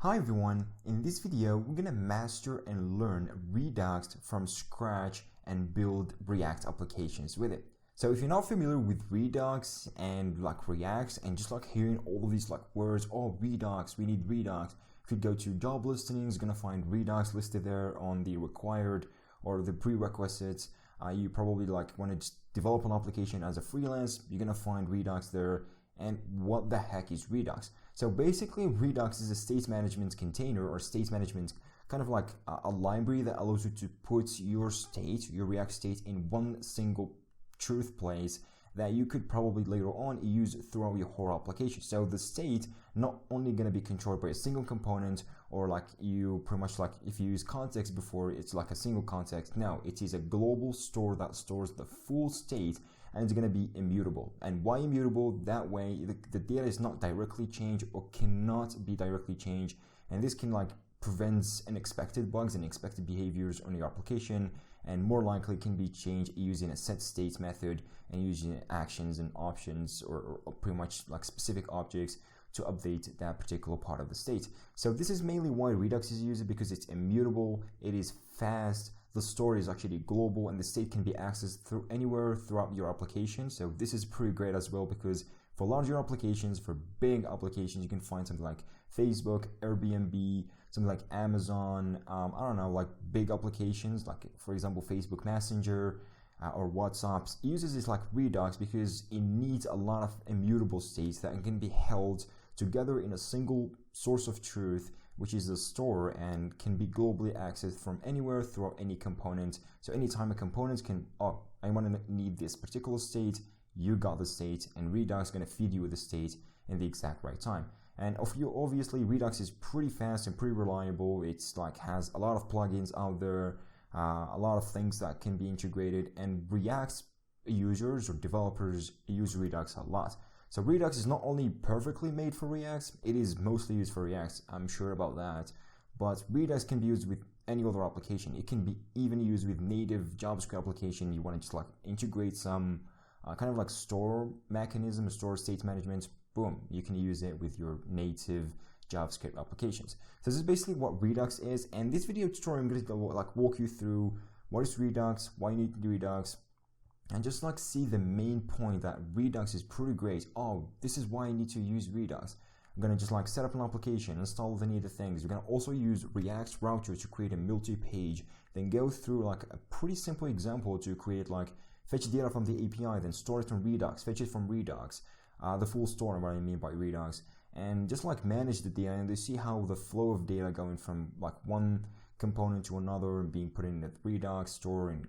Hi everyone, in this video we're gonna master and learn Redux from scratch and build React applications with it. So if you're not familiar with Redux and React and just hearing all of these words, oh Redux, we need Redux. If you go to job listings, you're gonna find Redux listed there on the required or the prerequisites. You probably want to develop an application as a freelance, you're gonna find Redux there. And what the heck is Redux? So basically Redux is a state management container or state management kind of a library that allows you to put your state, your React state in one single truth place that you could probably later on use throughout your whole application. So the state not only going to be controlled by a single component or you pretty much if you use context before, it's a single context. No, it is a global store that stores the full state and it's going to be immutable. And why immutable? That way the data is not directly changed or cannot be directly changed, and this can prevents unexpected bugs and unexpected behaviors on your application, and more likely can be changed using a set state method and using actions and options or pretty much specific objects to update that particular part of the state. So this is mainly why Redux is used, because it's immutable, it is fast, the store is actually global, and the state can be accessed through anywhere throughout your application. So this is pretty great as well, because for larger applications, for big applications, you can find something like Facebook, Airbnb, something like Amazon, I don't know, big applications, for example, Facebook Messenger or WhatsApp uses this Redux because it needs a lot of immutable states that can be held together in a single source of truth, which is the store, and can be globally accessed from anywhere throughout any component. So anytime a component can, oh, I want to need this particular state, you got the state, and Redux is going to feed you with the state in the exact right time. And obviously Redux is pretty fast and pretty reliable. It's has a lot of plugins out there, a lot of things that can be integrated, and React users or developers use Redux a lot. So Redux is not only perfectly made for React, it is mostly used for React, I'm sure about that, but Redux can be used with any other application. It can be even used with native JavaScript application. You want to just integrate some kind of store mechanism, store state management, boom, you can use it with your native JavaScript applications. So this is basically what Redux is, and this video tutorial I'm going to walk you through what is Redux, why you need to do Redux, and just see the main point that Redux is pretty great. Oh, this is why I need to use Redux. I'm gonna just set up an application, install the needed things. You're gonna also use React router to create a multi-page, then go through a pretty simple example to create fetch data from the API, then store it from Redux, fetch it from Redux, the full store, what I mean by Redux, and just manage the data, and they see how the flow of data going from one component to another and being put in the Redux store and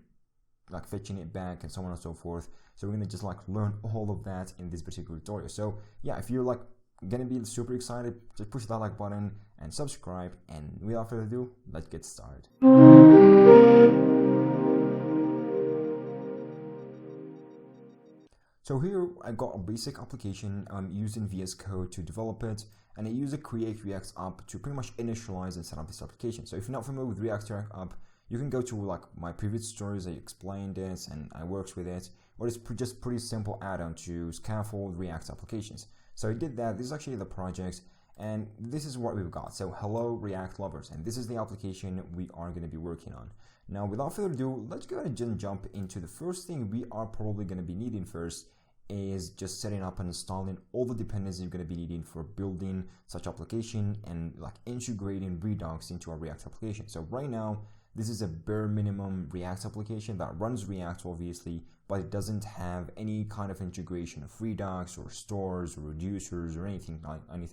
fetching it back and so on and so forth. So we're gonna just learn all of that in this particular tutorial. So yeah, if you're gonna be super excited, just push that like button and subscribe, and without further ado, let's get started. So here I got a basic application. I'm using VS Code to develop it, and I use a create React app to pretty much initialize and set up this application. So if you're not familiar with React app, you can go to my previous tutorials. I explained this and I worked with it, or it's just pretty simple add-on to scaffold React applications. So I did that. This is actually the project, and this is what we've got. So hello React lovers, and this is the application we are going to be working on. Now without further ado, let's go ahead and jump into the first thing we are probably going to be needing first, is just setting up and installing all the dependencies you're going to be needing for building such application and integrating Redux into our React application. So right now, this is a bare minimum React application that runs React obviously, but it doesn't have any kind of integration of Redux or stores or reducers or anything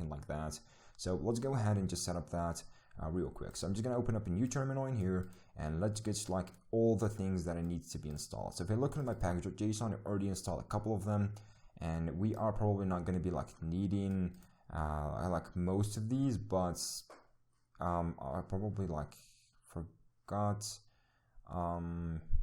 like that. So let's go ahead and just set up that real quick. So I'm just going to open up a new terminal in here, and let's get all the things that it needs to be installed. So if I look at my package.json, I already installed a couple of them, and we are probably not going to be needing most of these, but I probably forgot.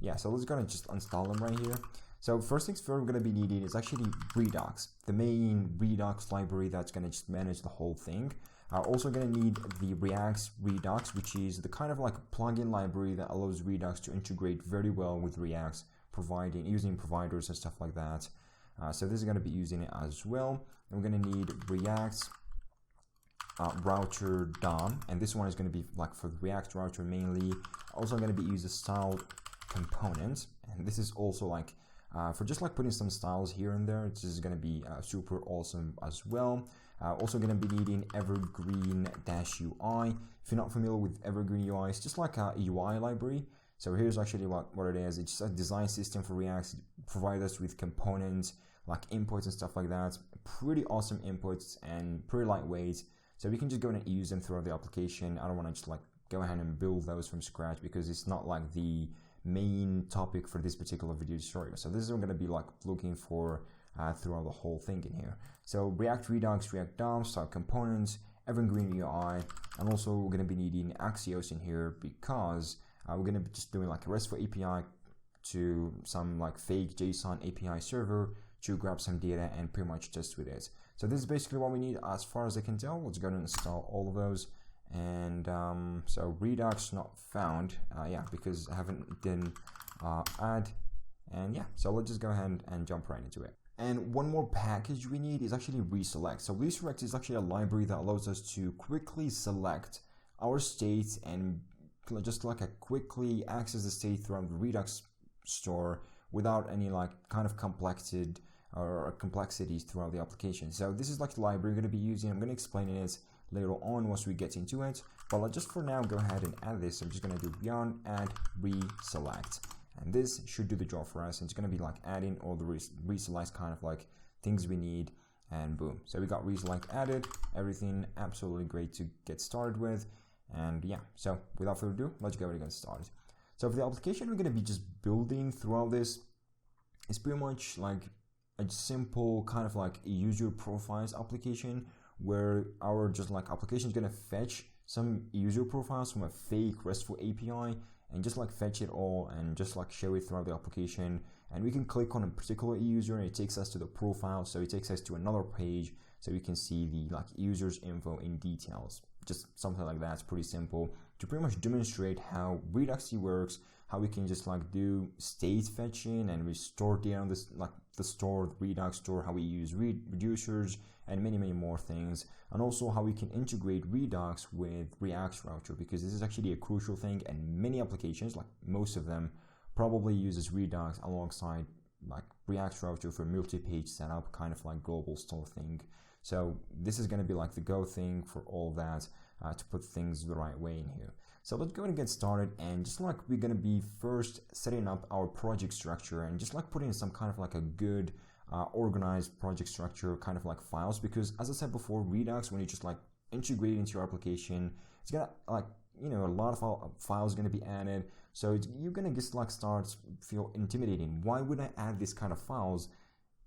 Yeah, so let's go and just install them right here. So first things first, we're going to be needing is actually Redux, the main Redux library that's going to just manage the whole thing. Also going to need the React Redux, which is the kind of plugin library that allows Redux to integrate very well with React, using providers and stuff like that. So this is going to be using it as well. And we're going to need React router DOM, and this one is going to be like for the React router mainly. Also I'm going to be using style component, and this is also like for just like putting some styles here and there. This is going to be super awesome as well. Also going to be needing evergreen-ui. If you're not familiar with evergreen UI, it's just like a UI library. So here's actually what it is. It's a design system for React. It provides us with components like inputs and stuff like that. Pretty awesome inputs and pretty lightweight. So we can just go and use them throughout the application. I don't want to just like go ahead and build those from scratch because it's not like the main topic for this particular video tutorial. So this is what I'm going to be like looking for throughout the whole thing in here. So React Redux, React DOM, style components, evergreen UI, and also we're going to be needing Axios in here because we're going to be just doing like a RESTful API to some like fake JSON API server to grab some data and pretty much test with it. So this is basically what we need as far as I can tell. Let's go and install all of those. And so Redux not found, yeah, because I haven't done add. And yeah, so let's just go ahead and jump right into it. And one more package we need is actually reselect. So reselect is actually a library that allows us to quickly select our states and just like a quickly access the state throughout the Redux store without any like kind of complexities throughout the application. So this is like the library we're going to be using. I'm going to explain it later on once we get into it, but let's just for now go ahead and add this. I'm just going to do beyond add reselect, and this should do the job for us. It's going to be like adding all the reselect kind of like things we need, and boom. So we got reselect added, everything absolutely great to get started with. And yeah, so without further ado, let's go ahead and get started. So for the application we're going to be just building throughout this, it's pretty much like a simple kind of like a user profiles application where our just like application is going to fetch some user profiles from a fake RESTful API and just like fetch it all and just like show it throughout the application. And we can click on a particular user and it takes us to the profile. So it takes us to another page so we can see the like user's info in details. Just something like that. It's pretty simple to pretty much demonstrate how Redux works, how we can just like do state fetching and restore data on this like the store, the Redux store, how we use reducers and many more things, and also how we can integrate Redux with React router, because this is actually a crucial thing, and many applications, like most of them, probably uses Redux alongside like React router for multi-page setup, kind of like global store thing. So this is going to be like the go thing for all that to put things the right way in here. So let's go and get started, and just like we're going to be first setting up our project structure and just like putting some kind of like a good organized project structure kind of like files, because as I said before, Redux, when you just like integrate it into your application, it's gonna like, you know, a lot of files going to be added. So you're going to just like start feel intimidating. Why would I add this kind of files?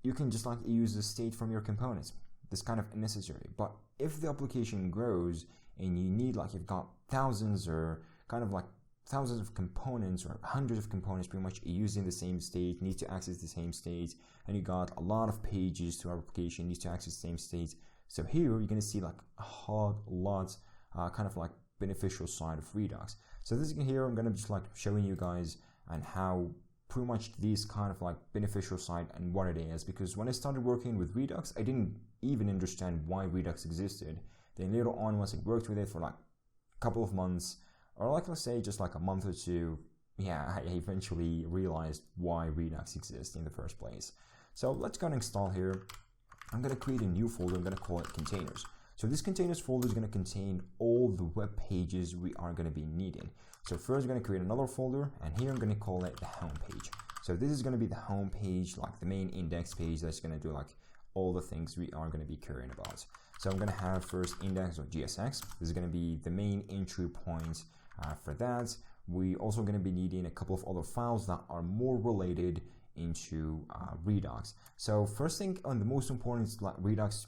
You can just like use the state from your components. This kind of unnecessary. But if the application grows and you need like you've got thousands or kind of like thousands of components or hundreds of components pretty much using the same state, need to access the same state, and you got a lot of pages to our application, needs to access the same state. So here you're going to see like a whole lot kind of like beneficial side of Redux. So this here I'm going to just like showing you guys and how pretty much this kind of like beneficial side and what it is, because when I started working with Redux, I didn't even understand why Redux existed. Then later on, once I worked with it for like a couple of months, or like let's say just like a month or two, yeah, I eventually realized why Redux exists in the first place. So let's go and install here. I'm going to create a new folder. I'm going to call it containers. So this containers folder is going to contain all the web pages we are going to be needing. So first, I'm going to create another folder, and here I'm going to call it the home page. So this is going to be the home page, like the main index page that's going to do like all the things we are going to be caring about. So I'm going to have first index.gsx. This is going to be the main entry point for that. We also going to be needing a couple of other files that are more related into Redux. So first thing and the most important is like Redux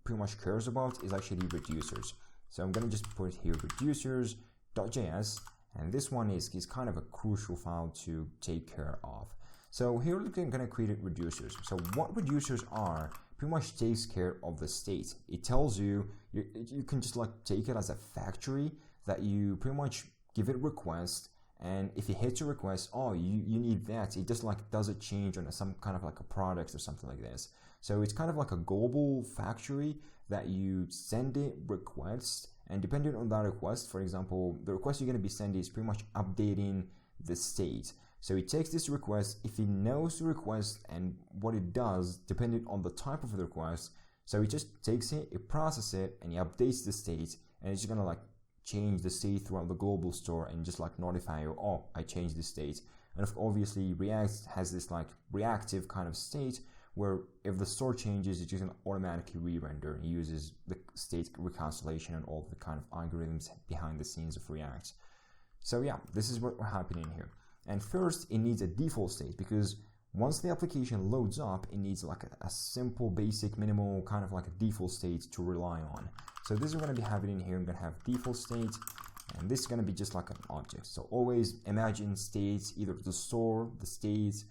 pretty much cares about is actually reducers. So I'm going to just put here reducers.js, and this one is kind of a crucial file to take care of. So here we're going to create reducers. So what reducers are pretty much takes care of the state. It tells you, you can just like take it as a factory that you pretty much give it a request, and if it hits a request, oh, you need that, it just like does a change on some kind of like a product or something like this. So it's kind of like a global factory that you send it requests, and depending on that request, for example, the request you're going to be sending is pretty much updating the state. So it takes this request, if it knows the request and what it does, depending on the type of the request, so it just takes it, it processes it, and it updates the state, and it's just gonna like change the state throughout the global store and just like notify you, oh, I changed the state. And obviously React has this like reactive kind of state where if the store changes, it's just gonna automatically re-render and uses the state reconciliation and all the kind of algorithms behind the scenes of React. So yeah, this is what's happening here. And first, it needs a default state, because once the application loads up, it needs like a simple, basic, minimal kind of like a default state to rely on. So this is going to be happening here. I'm going to have default state, and this is going to be just like an object. So always imagine states, either the store, the states,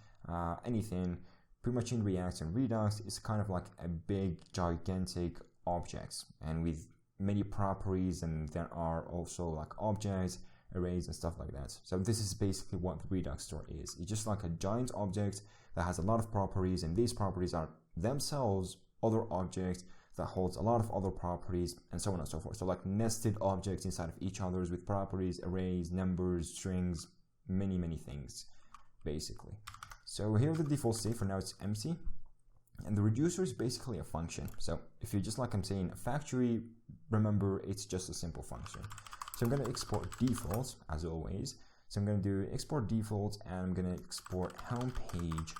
anything, pretty much in React and Redux, it's kind of like a big, gigantic objects, and with many properties, and there are also like objects, arrays and stuff like that. So this is basically what the Redux Store is. It's just like a giant object that has a lot of properties, and these properties are themselves other objects that holds a lot of other properties, and so on and so forth. So like nested objects inside of each other's with properties, arrays, numbers, strings, many things basically. So here's the default state. For now it's empty, and the reducer is basically a function. So if you just like I'm saying a factory, remember it's just a simple function. So I'm going to export defaults as always. So I'm going to do export defaults, and I'm going to export homepage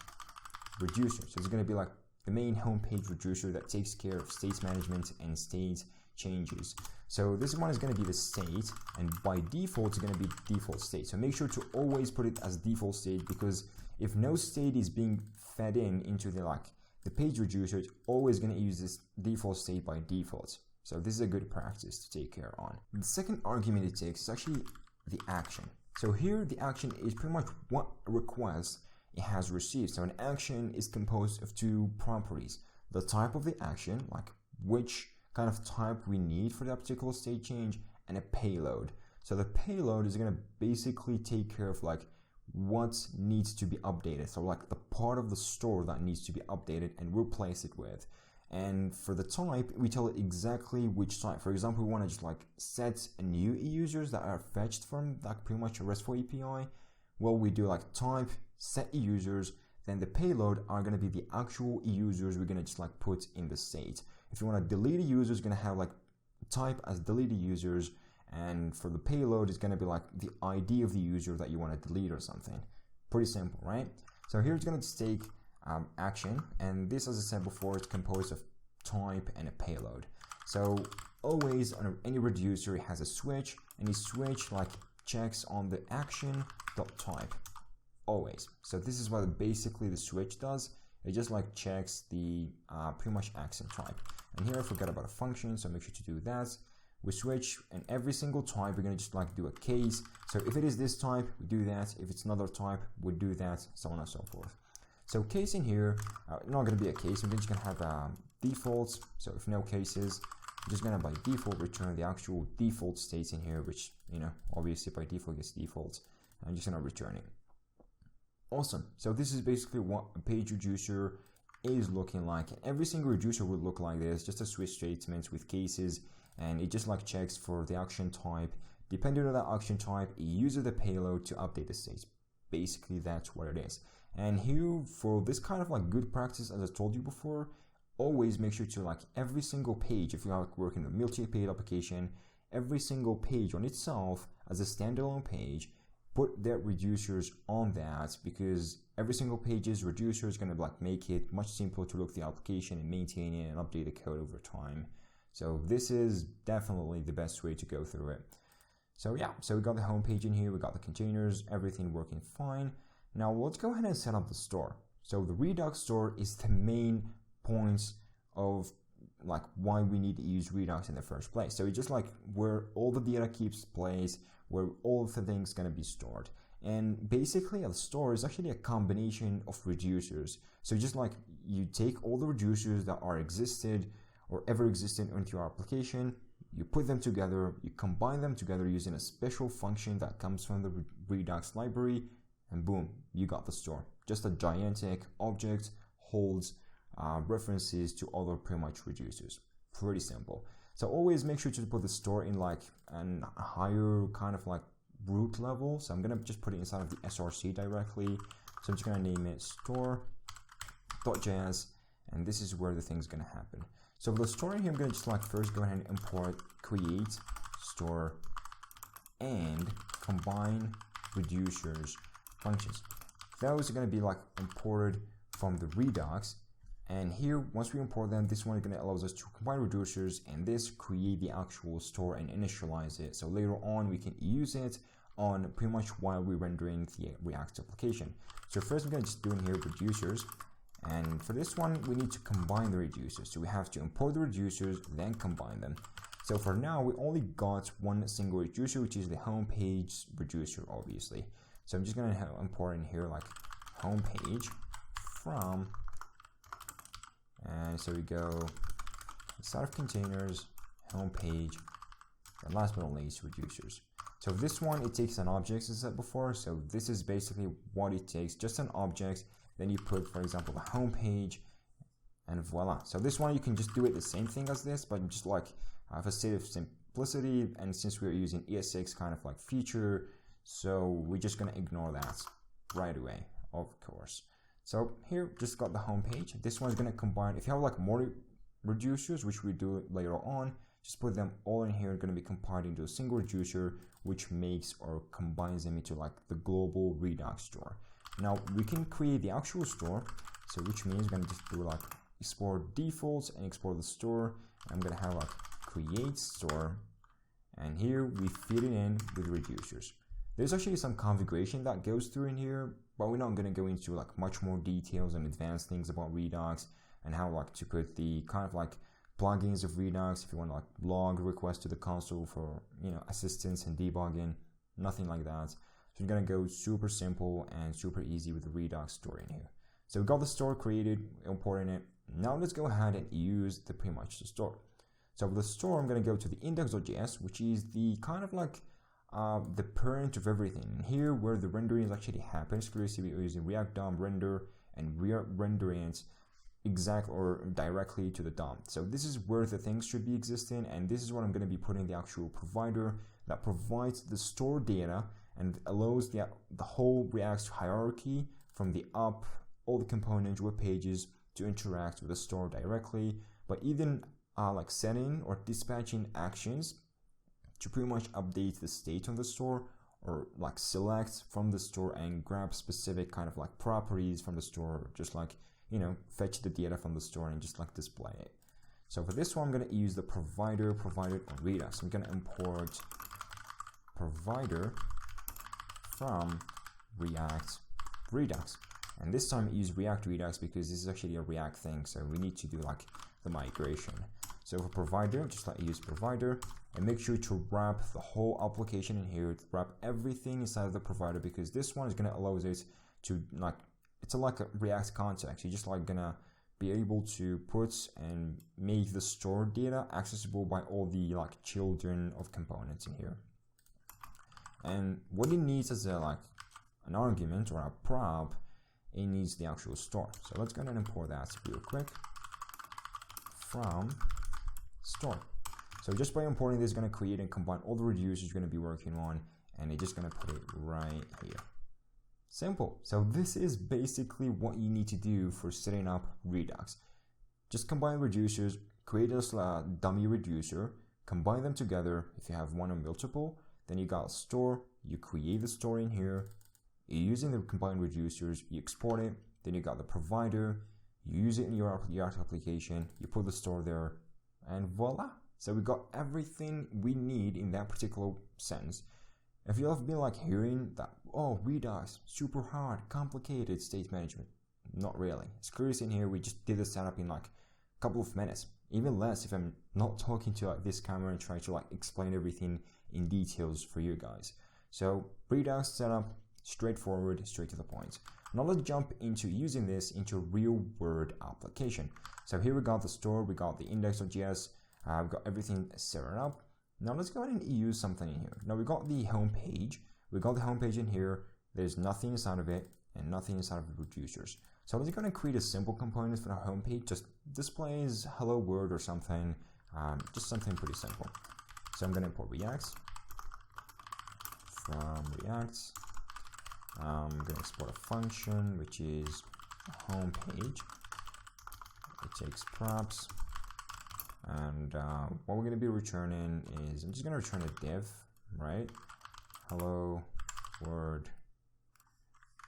reducer. So it's going to be like the main homepage reducer that takes care of state management and state changes. So this one is going to be the state, and by default it's going to be default state. So make sure to always put it as default state, because if no state is being fed into the page reducer, it's always going to use this default state by default. So this is a good practice to take care on. The second argument it takes is actually the action. So here the action is pretty much what request it has received. So an action is composed of two properties: the type of the action, like which kind of type we need for that particular state change, and a payload. So the payload is going to basically take care of like what needs to be updated. So like the part of the store that needs to be updated and replace it with. And for the type, we tell it exactly which type. For example, we want to just like set a new users that are fetched from like pretty much a RESTful API. Well, we do like type set users, then the payload are going to be the actual users we're going to just like put in the state. If you want to delete a user, it's going to have like type as deleted users, and for the payload, it's going to be like the ID of the user that you want to delete or something. Pretty simple, right? So here it's going to take action, and this, as I said before, it's composed of type and a payload. So always on any reducer it has a switch, and the switch like checks on the action dot type always. So this is what basically the switch does. It just like checks the pretty much action type. And here I forgot about a function, so make sure to do that. We switch, and every single type we're going to just like do a case. So if it is this type, we do that. If it's another type, we do that, so on and so forth. So case in here, not going to be a case. We're just going to have defaults. So if no cases, I'm just going to by default return the actual default states in here, which, you know, obviously by default gets defaults. I'm just going to return it. Awesome. So this is basically what a page reducer is looking like. And every single reducer would look like this, just a switch statement with cases, and it just like checks for the action type. Depending on that action type, it uses the payload to update the states. Basically, that's what it is. And here, for this kind of like good practice, as I told you before, always make sure to like every single page, if you are working a multi-page application, every single page on itself as a standalone page, put their reducers on that, because every single page's reducer is going to like make it much simpler to look at the application and maintain it and update the code over time. So this is definitely the best way to go through it. So yeah, so we got the home page in here, we got the containers, everything working fine. Now let's go ahead and set up the store. So the Redux Store is the main points of like why we need to use Redux in the first place. So it's just like where all the data keeps place, where all of the things going to be stored. And basically a store is actually a combination of reducers. So just like you take all the reducers that are existed or ever existed into your application, you put them together, you combine them together using a special function that comes from the Redux library, and boom, you got the store. Just a gigantic object holds references to other pretty much reducers. Pretty simple. So always make sure to put the store in like a higher kind of like root level. So I'm gonna just put it inside of the src directly. So I'm just gonna name it store.js, and this is where the thing's gonna happen. So for the store in here, I'm gonna just like first go ahead and import create store and combine reducers functions. Those are gonna be like imported from the Redux. And here, once we import them, this one is going to allow us to combine reducers and this create the actual store and initialize it. So later on, we can use it on pretty much while we're rendering the React application. So first, we're going to just do in here reducers. And for this one, we need to combine the reducers. So we have to import the reducers, then combine them. So for now, we only got one single reducer, which is the homepage reducer, obviously. So I'm just going to import in here like homepage from. And so we go inside of containers, homepage, and last but not least, reducers. So this one, it takes an object, as I said before. So this is basically what it takes, just an object. Then you put, for example, the homepage, and voila. So this one, you can just do it the same thing as this, but just like for sake of simplicity, and since we're using ES6 kind of like feature, so we're just gonna ignore that right away, of course. So here, just got the home page. This one is going to combine, if you have like more reducers, which we do later on, just put them all in here, going to be combined into a single reducer, which makes or combines them into like the global Redux store. Now we can create the actual store. So which means we're going to just do like export defaults and export the store. I'm going to have like create store. And here we feed it in with reducers. There's actually some configuration that goes through in here, but we're not going to go into like much more details and advanced things about Redux and how like to put the kind of like plugins of Redux if you want to like log requests to the console for, you know, assistance and debugging, nothing like that. So we're going to go super simple and super easy with the Redux store in here. So we got the store created, importing it. Now let's go ahead and use the pretty much the store. So for the store, I'm going to go to the index.js, which is the kind of like the parent of everything. Here where the rendering is actually happens, exclusively using React DOM render, and we are rendering it exactly or directly to the DOM. So this is where the things should be existing, and this is what I'm going to be putting the actual provider that provides the store data and allows the whole React hierarchy from the up, all the components, web pages to interact with the store directly, but even like setting or dispatching actions to pretty much update the state on the store, or like select from the store and grab specific kind of like properties from the store, just like, you know, fetch the data from the store and just like display it. So for this one, I'm going to use the provider provided on Redux. I'm going to import provider from React Redux. And this time I use React Redux because this is actually a React thing. So we need to do like the migration. So for provider, just like use provider, and make sure to wrap the whole application in here, to wrap everything inside of the provider, because this one is going to allow it to like, it's like a React context. You're just like gonna be able to put and make the store data accessible by all the like children of components in here. And what it needs as a like an argument or a prop, it needs the actual store. So let's go ahead and import that real quick from store. So just by importing this, is going to create and combine all the reducers you're going to be working on, and it's just going to put it right here. Simple. So this is basically what you need to do for setting up Redux. Just combine reducers, create a dummy reducer, combine them together. If you have one or multiple, then you got store, you create the store in here, you're using the combined reducers, you export it, then you got the provider, you use it in your application, you put the store there, and voila. So we got everything we need in that particular sense. If you have been like hearing that, oh, Redux, super hard, complicated state management, not really. It's curious in here, we just did the setup in like a couple of minutes, even less if I'm not talking to like this camera and trying to like explain everything in details for you guys. So Redux setup, straightforward, straight to the point. Now let's jump into using this into a real world application. So here we got the store, we got the index.js, we've got everything set up. Now let's go ahead and use something in here. Now we got the home page. We got the home page in here. There's nothing inside of it and nothing inside of the reducers. So let's go and create a simple component for our homepage, just displays hello world or something, just something pretty simple. So I'm going to import React from React. I'm going to export a function which is a homepage. It takes props, and what we're going to be returning is, I'm just going to return a div, right? Hello world,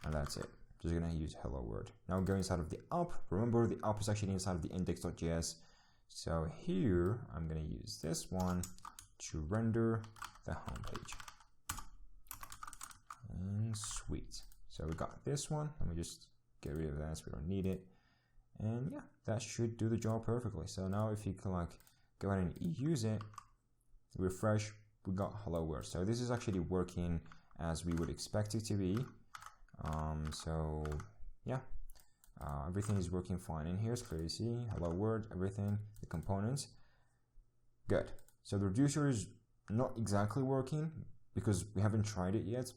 and that's it. Just going to use hello world. Now go inside of the app. Remember, the app is actually inside of the index.js. So here I'm going to use this one to render the homepage. And sweet. So we got this one. Let me just get rid of that so we don't need it. And yeah, that should do the job perfectly. So now if you can like go ahead and use it, refresh, we got hello world. So this is actually working as we would expect it to be. So yeah, everything is working fine in here. It's clear to see hello world, everything, the components. Good. So the reducer is not exactly working because we haven't tried it yet.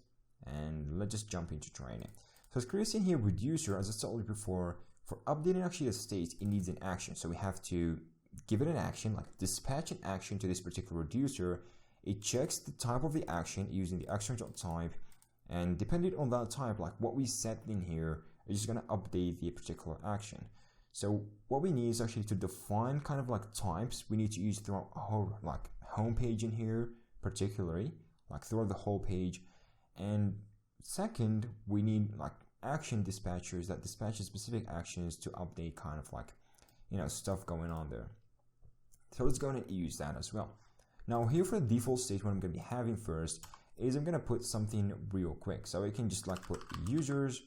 And let's just jump into trying it. So it's clear to see here reducer, as I told you before, for updating actually a state, it needs an action. So we have to give it an action, like dispatch an action to this particular reducer. It checks the type of the action using the action.type, and depending on that type, like what we set in here, it's just going to update the particular action. So what we need is actually to define kind of like types we need to use throughout our whole like home page in here, particularly like throughout the whole page. And second, we need like action dispatchers that dispatch specific actions to update kind of like, you know, stuff going on there. So let's go ahead and use that as well. Now here for the default state, what I'm going to be having first is I'm going to put something real quick. So I can just like put users,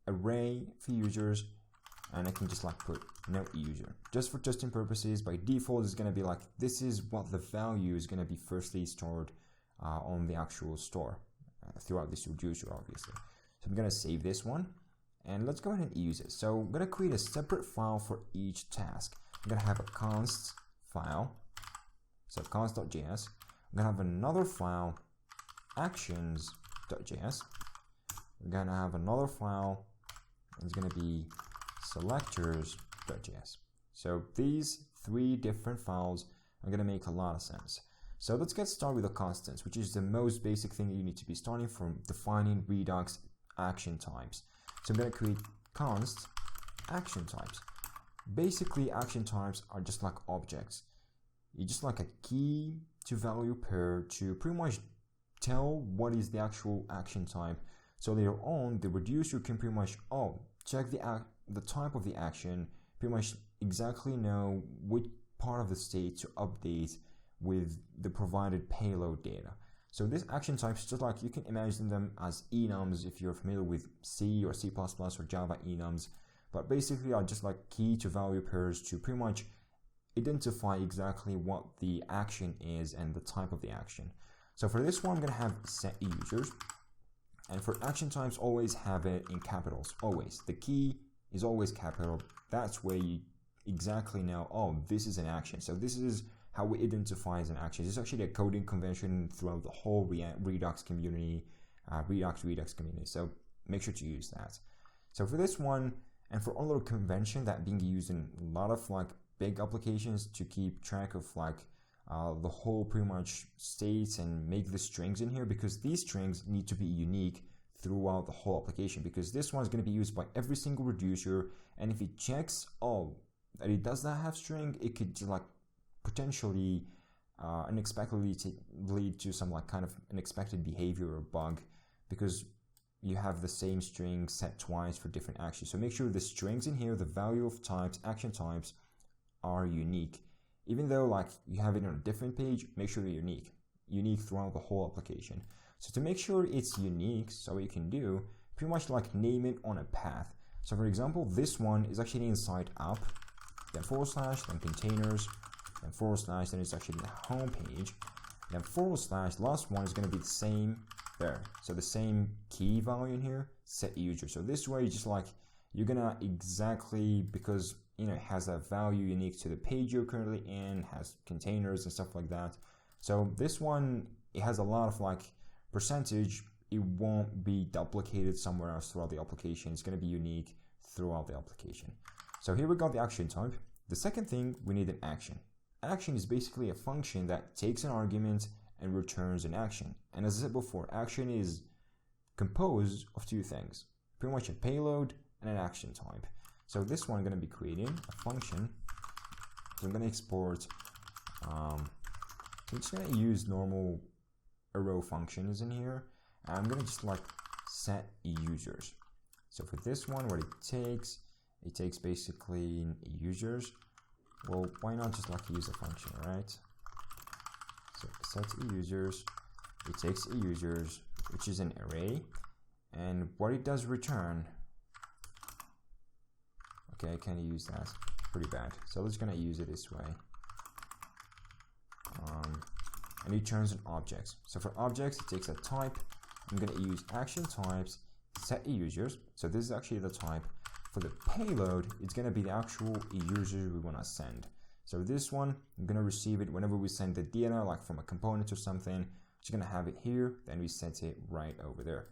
array for users, and I can just like put no user. Just for testing purposes, by default it's going to be like, this is what the value is going to be firstly stored on the actual store throughout this reducer, obviously. So I'm going to save this one and let's go ahead and use it. So I'm going to create a separate file for each task. I'm going to have a const file, so const.js. I'm going to have another file, actions.js. We're going to have another file, it's going to be selectors.js. So these three different files are going to make a lot of sense. So let's get started with the constants, which is the most basic thing that you need to be starting from, defining Redux action types. So I'm going to create const action types. Basically, action types are just like objects. It's just like a key to value pair to pretty much tell what is the actual action type. So later on, the reducer can pretty much, check the type of the action, pretty much exactly know which part of the state to update with the provided payload data. So this action types, just like you can imagine them as enums if you're familiar with C or C++ or Java enums, but basically are just like key to value pairs to pretty much identify exactly what the action is and the type of the action. So for this one, I'm going to have set users, and for action types, always have it in capitals, always. The key is always capital. That's where you exactly know, this is an action. So this is how we identify as an action. It's actually a coding convention throughout the whole Redux community, Redux community. So make sure to use that. So for this one, and for another convention that being used in a lot of like big applications to keep track of like the whole pretty much states and make the strings in here, because these strings need to be unique throughout the whole application, because this one is going to be used by every single reducer, and if it checks that it does not have string, it could like potentially unexpectedly lead to some like kind of unexpected behavior or bug, because you have the same string set twice for different actions. So make sure the strings in here, the value of types, action types, are unique. Even though like you have it on a different page, make sure they're unique throughout the whole application. So to make sure it's unique, so what you can do, pretty much like name it on a path. So for example, this one is actually inside app, then /, then containers, then /, then it's actually the home page, then /, last one is going to be the same there. So the same key value in here, set user. So this way, just like you're gonna exactly, because it has a value unique to the page you're currently in, has containers and stuff like that. So this one, it has a lot of like percentage. It won't be duplicated somewhere else throughout the application. It's going to be unique throughout the application. So here we got the action type. The second thing, we need an action. Action is basically a function that takes an argument and returns an action. And as I said before, action is composed of two things, pretty much a payload and an action type. So this one I'm going to be creating a function. So I'm going to export, so I'm just going to use normal arrow functions in here. And I'm going to just like set users. So for this one, what it takes basically users. Well, why not just like use a function, right? So set users, it takes users, which is an array, and what it does return. Okay, I can't use that, pretty bad. So I'm just gonna use it this way. And it turns an object. So for objects, it takes a type. I'm gonna use action types, set users. So this is actually the type. For the payload, it's going to be the actual user we want to send. So this one, I'm going to receive it whenever we send the data, like from a component or something. Just going to have it here, then we set it right over there.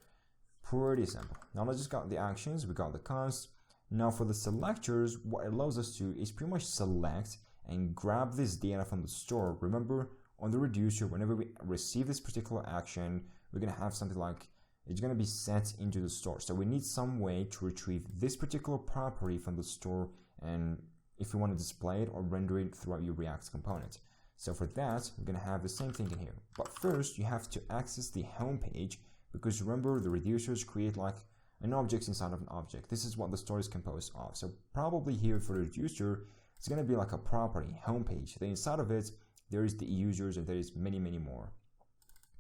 Pretty simple. Now let's just got the actions, we got the const. Now for the selectors, what it allows us to is pretty much select and grab this data from the store. Remember, on the reducer, whenever we receive this particular action, we're going to have something like it's going to be set into the store. So we need some way to retrieve this particular property from the store, and if you want to display it or render it throughout your React component. So for that, we're going to have the same thing in here. But first, you have to access the home page, because remember, the reducers create like an object inside of an object. This is what the store is composed of. So probably here for the reducer, it's going to be like a property, home page. Then inside of it, there is the users, and there is many, many more.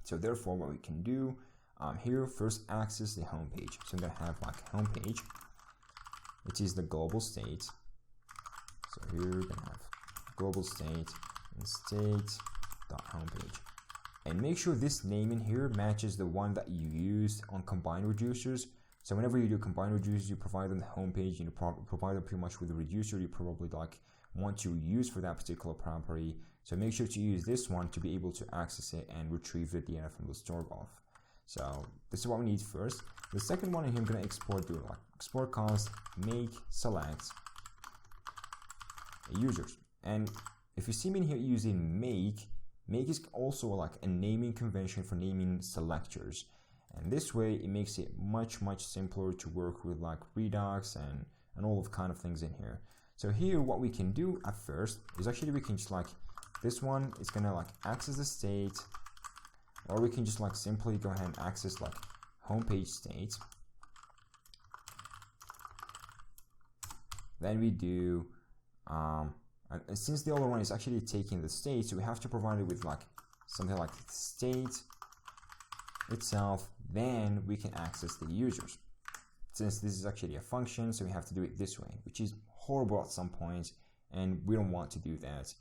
So therefore, what we can do, here, first access the home page. So I'm going to have like home page, which is the global state. So here we're going to have global state and state.homepage. And make sure this name in here matches the one that you used on combined reducers. So whenever you do combined reducers, you provide them the home page, you provide them pretty much with the reducer you probably like want to use for that particular property. So make sure to use this one to be able to access it and retrieve the data from the store of. So this is what we need first. The second one in here, I'm going to export, do like export const make select users. And if you see me in here using make is also like a naming convention for naming selectors. And this way it makes it much simpler to work with like Redux and all of kind of things in here. So here what we can do at first is actually we can just like, this one is going to like access the state, or we can just like simply go ahead and access like homepage state. Then we do, and since the other one is actually taking the state, so we have to provide it with like something like state itself, then we can access the users. Since this is actually a function, so we have to do it this way, which is horrible at some points, and we don't want to do that.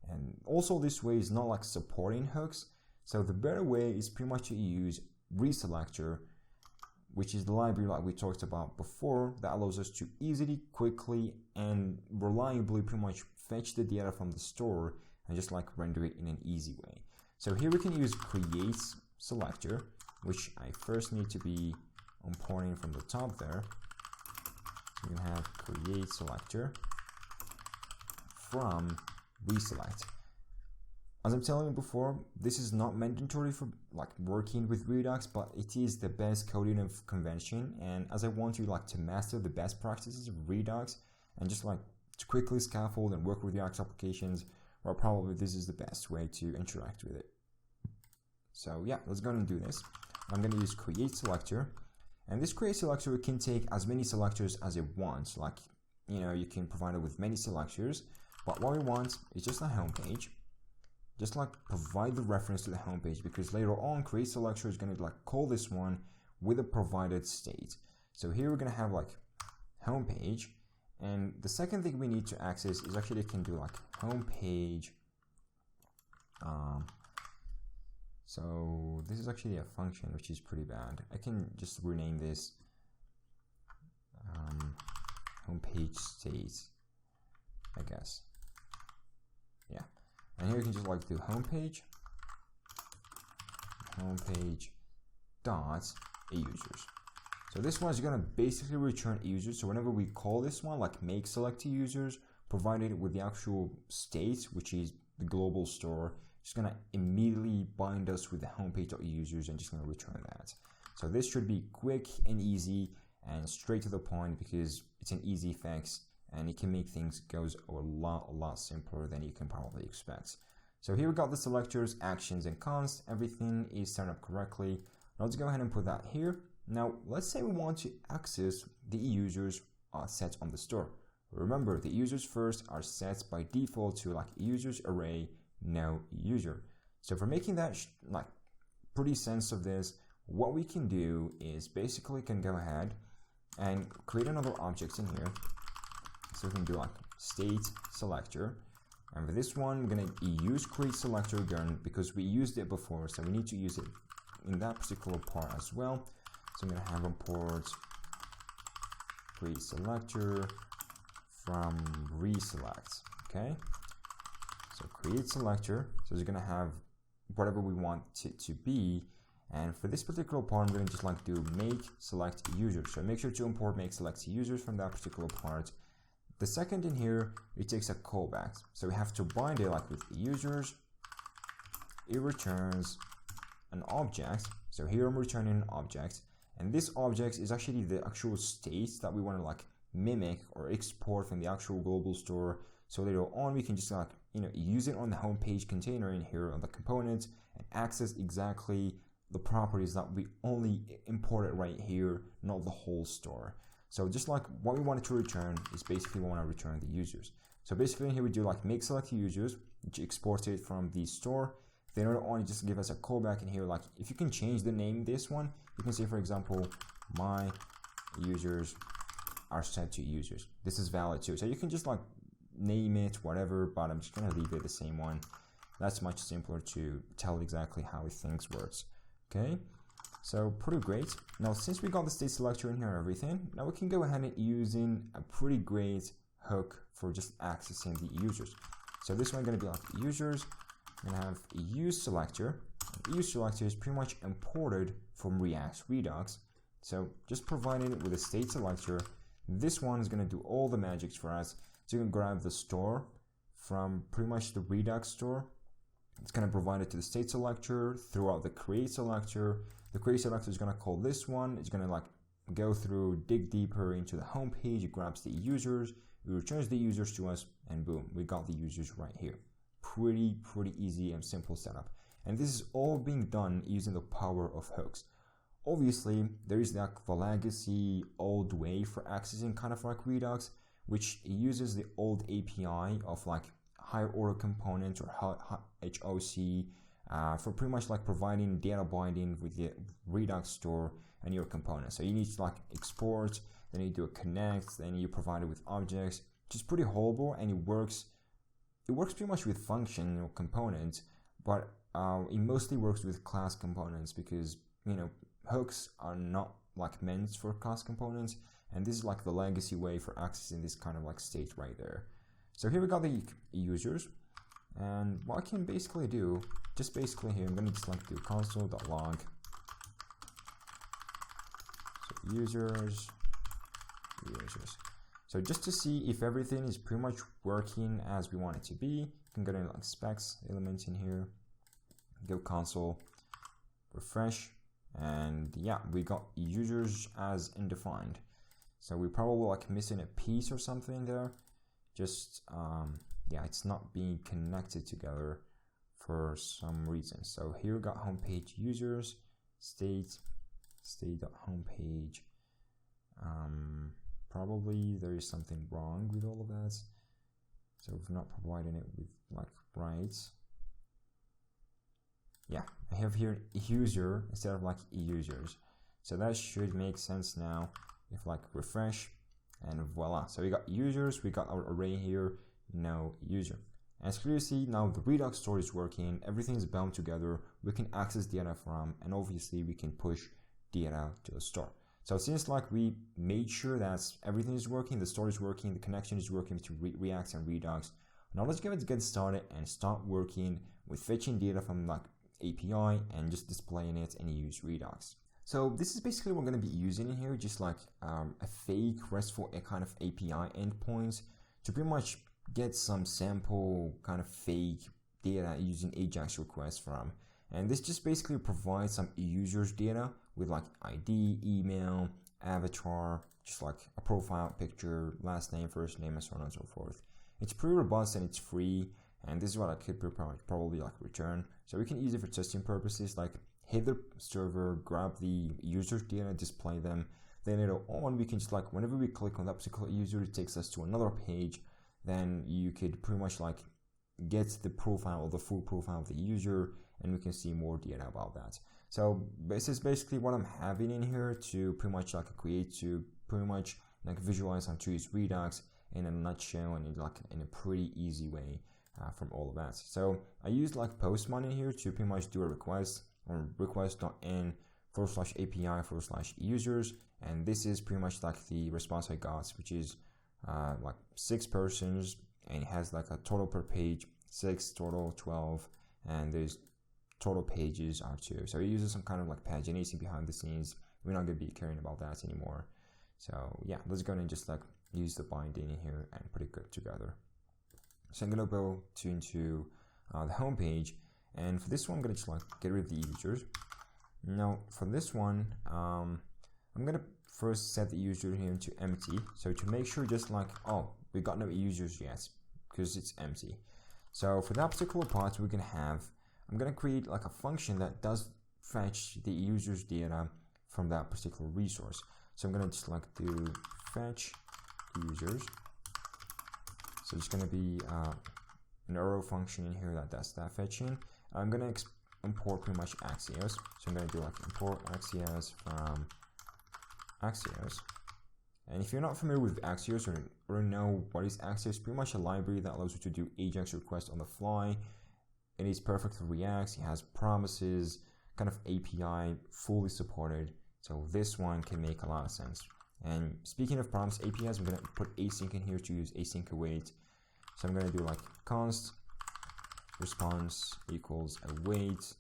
And also this way is not like supporting hooks. So the better way is pretty much to use reselector, which is the library like we talked about before, that allows us to easily, quickly, and reliably pretty much fetch the data from the store and just like render it in an easy way. So here we can use create selector, which I first need to be importing from the top there. So we can have create selector from reselect. As I'm telling you before, this is not mandatory for like working with Redux, but it is the best coding of convention. And as I want you like to master the best practices of Redux and just like to quickly scaffold and work with Redux applications, well, probably this is the best way to interact with it. So yeah, let's go and do this. I'm going to use create selector, and this create selector can take as many selectors as it wants. Like, you know, you can provide it with many selectors, but what we want is just a home page. Just like provide the reference to the home page, because later on create selector is going to like call this one with a provided state. So here we're going to have like home page, and the second thing we need to access is actually can do like home page. So this is actually a function which is pretty bad. I can just rename this home page state, I guess. Yeah. And here you can just like do homepage dot users. So this one is going to basically return users. So whenever we call this one, like make select users, provided with the actual state, which is the global store, it's going to immediately bind us with the homepage.users and just going to return that. So this should be quick and easy and straight to the point because it's an easy fix and it can make things go a lot simpler than you can probably expect. So here we got the selectors, actions, and cons. Everything is set up correctly. Now let's go ahead and put that here. Now let's say we want to access the users set on the store. Remember, the users first are set by default to like users array, no user. So for making that like pretty sense of this, what we can do is basically can go ahead and create another object in here. So we can do like state selector. And for this one, we're going to use create selector again because we used it before. So we need to use it in that particular part as well. So I'm going to have import create selector from reselect. Okay. So create selector. So it's going to have whatever we want it to be. And for this particular part, I'm going to just like do make select user. So make sure to import make select users from that particular part. The second in here, it takes a callback. So we have to bind it like with users. It returns an object. So here I'm returning an object. And this object is actually the actual state that we want to like mimic or export from the actual global store. So later on, we can just like, use it on the home page container in here on the component and access exactly the properties that we only imported right here, not the whole store. So just like what we wanted to return is basically we want to return the users. So basically in here we do like make select users, which exports it from the store. Then later on, you just give us a callback in here. Like if you can change the name this one, you can say, for example, my users are set to users. This is valid too. So you can just like name it, whatever, but I'm just going to leave it the same one. That's much simpler to tell exactly how things works. Okay. So pretty great. Now, since we got the state selector in here and everything, now we can go ahead and using a pretty great hook for just accessing the users. So this one going to be like users. I'm going to have a use selector. The use selector is pretty much imported from React Redux. So just providing it with a state selector, this one is going to do all the magic for us. So you can grab the store from pretty much the Redux store. It's going to provide it to the state selector throughout the create selector. The create selector is going to call this one. It's going to like go through, dig deeper into the home page. It grabs the users, it returns the users to us, and boom, we got the users right here. Pretty easy and simple setup. And this is all being done using the power of hooks. Obviously, there is like the legacy old way for accessing kind of like Redux, which uses the old API of like higher order components or HOC for pretty much like providing data binding with the Redux store and your components. So you need to like export, then you do a connect, then you provide it with objects, which is pretty horrible, and it works pretty much with function or components, but it mostly works with class components because hooks are not like meant for class components, and this is like the legacy way for accessing this kind of like state right there. So here we got the users, and what I can basically do, just basically here, I'm going to just like do console.log. So users. So just to see if everything is pretty much working as we want it to be, you can go to like specs element in here, go console, refresh, and yeah, we got users as undefined. So we probably like missing a piece or something there. Just yeah, it's not being connected together for some reason. So here we got homepage users, state.homepage. Probably there is something wrong with all of that. So we're not providing it with like right. Yeah, I have here user instead of like users. So that should make sense now. If like refresh, and voila. So we got users, we got our array here, no user. As clear to see, now the Redux store is working, everything is bound together, we can access data from, and obviously we can push data to the store. So since like we made sure that everything is working, the store is working, the connection is working between React and Redux, now let's get started and start working with fetching data from like API and just displaying it and use Redux. So this is basically what we're going to be using in here, just like a fake RESTful kind of API endpoints to pretty much get some sample kind of fake data using AJAX requests from. And this just basically provides some users data with like ID, email, avatar, just like a profile picture, last name, first name, and so on and so forth. It's pretty robust and it's free, and this is what I could probably like return. So we can use it for testing purposes, like hit the server, grab the user's data, display them. Then later on, we can just like, whenever we click on that particular user, it takes us to another page. Then you could pretty much like get the profile, the full profile of the user, and we can see more data about that. So this is basically what I'm having in here to pretty much like create to pretty much like visualize how to use Redux in a nutshell and in a pretty easy way from all of that. So I used like Postman in here to pretty much do a request on request.n/API/users, and this is pretty much like the response I got, which is like 6 persons, and it has like a total per page 6, total 12, and there's total pages are 2. So it uses some kind of like pagination behind the scenes. We're not going to be caring about that anymore. So yeah, let's go and just like use the binding in here and put it together. So I'm going to go into the home page, and for this one I'm going to just like get rid of the users. Now for this one I'm going to first set the user here to empty, so to make sure just like, oh, we got no users yet because it's empty. So for that particular part we're going to have, I'm going to create like a function that does fetch the user's data from that particular resource. So I'm going to just like do fetch users. So it's going to be an arrow function in here that does that fetching. I'm going to import pretty much Axios. So I'm going to do like import Axios from Axios. And if you're not familiar with Axios or know what is Axios, pretty much a library that allows you to do AJAX requests on the fly. It is perfect for React. It has promises, kind of API, fully supported. So this one can make a lot of sense. And speaking of promise APIs, I'm going to put async in here to use async await. So I'm going to do like const response equals await,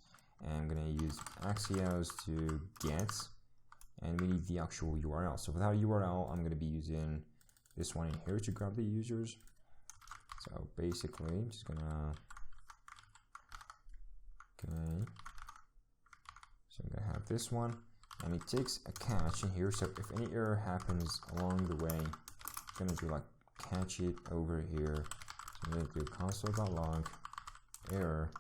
and I'm going to use Axios to get, and we need the actual URL. So for that URL, I'm going to be using this one in here to grab the users. So basically, I'm just going to, okay, so I'm going to have this one, and it takes a catch in here. So if any error happens along the way, I'm going to do like catch it over here. So I'm going to do console.log error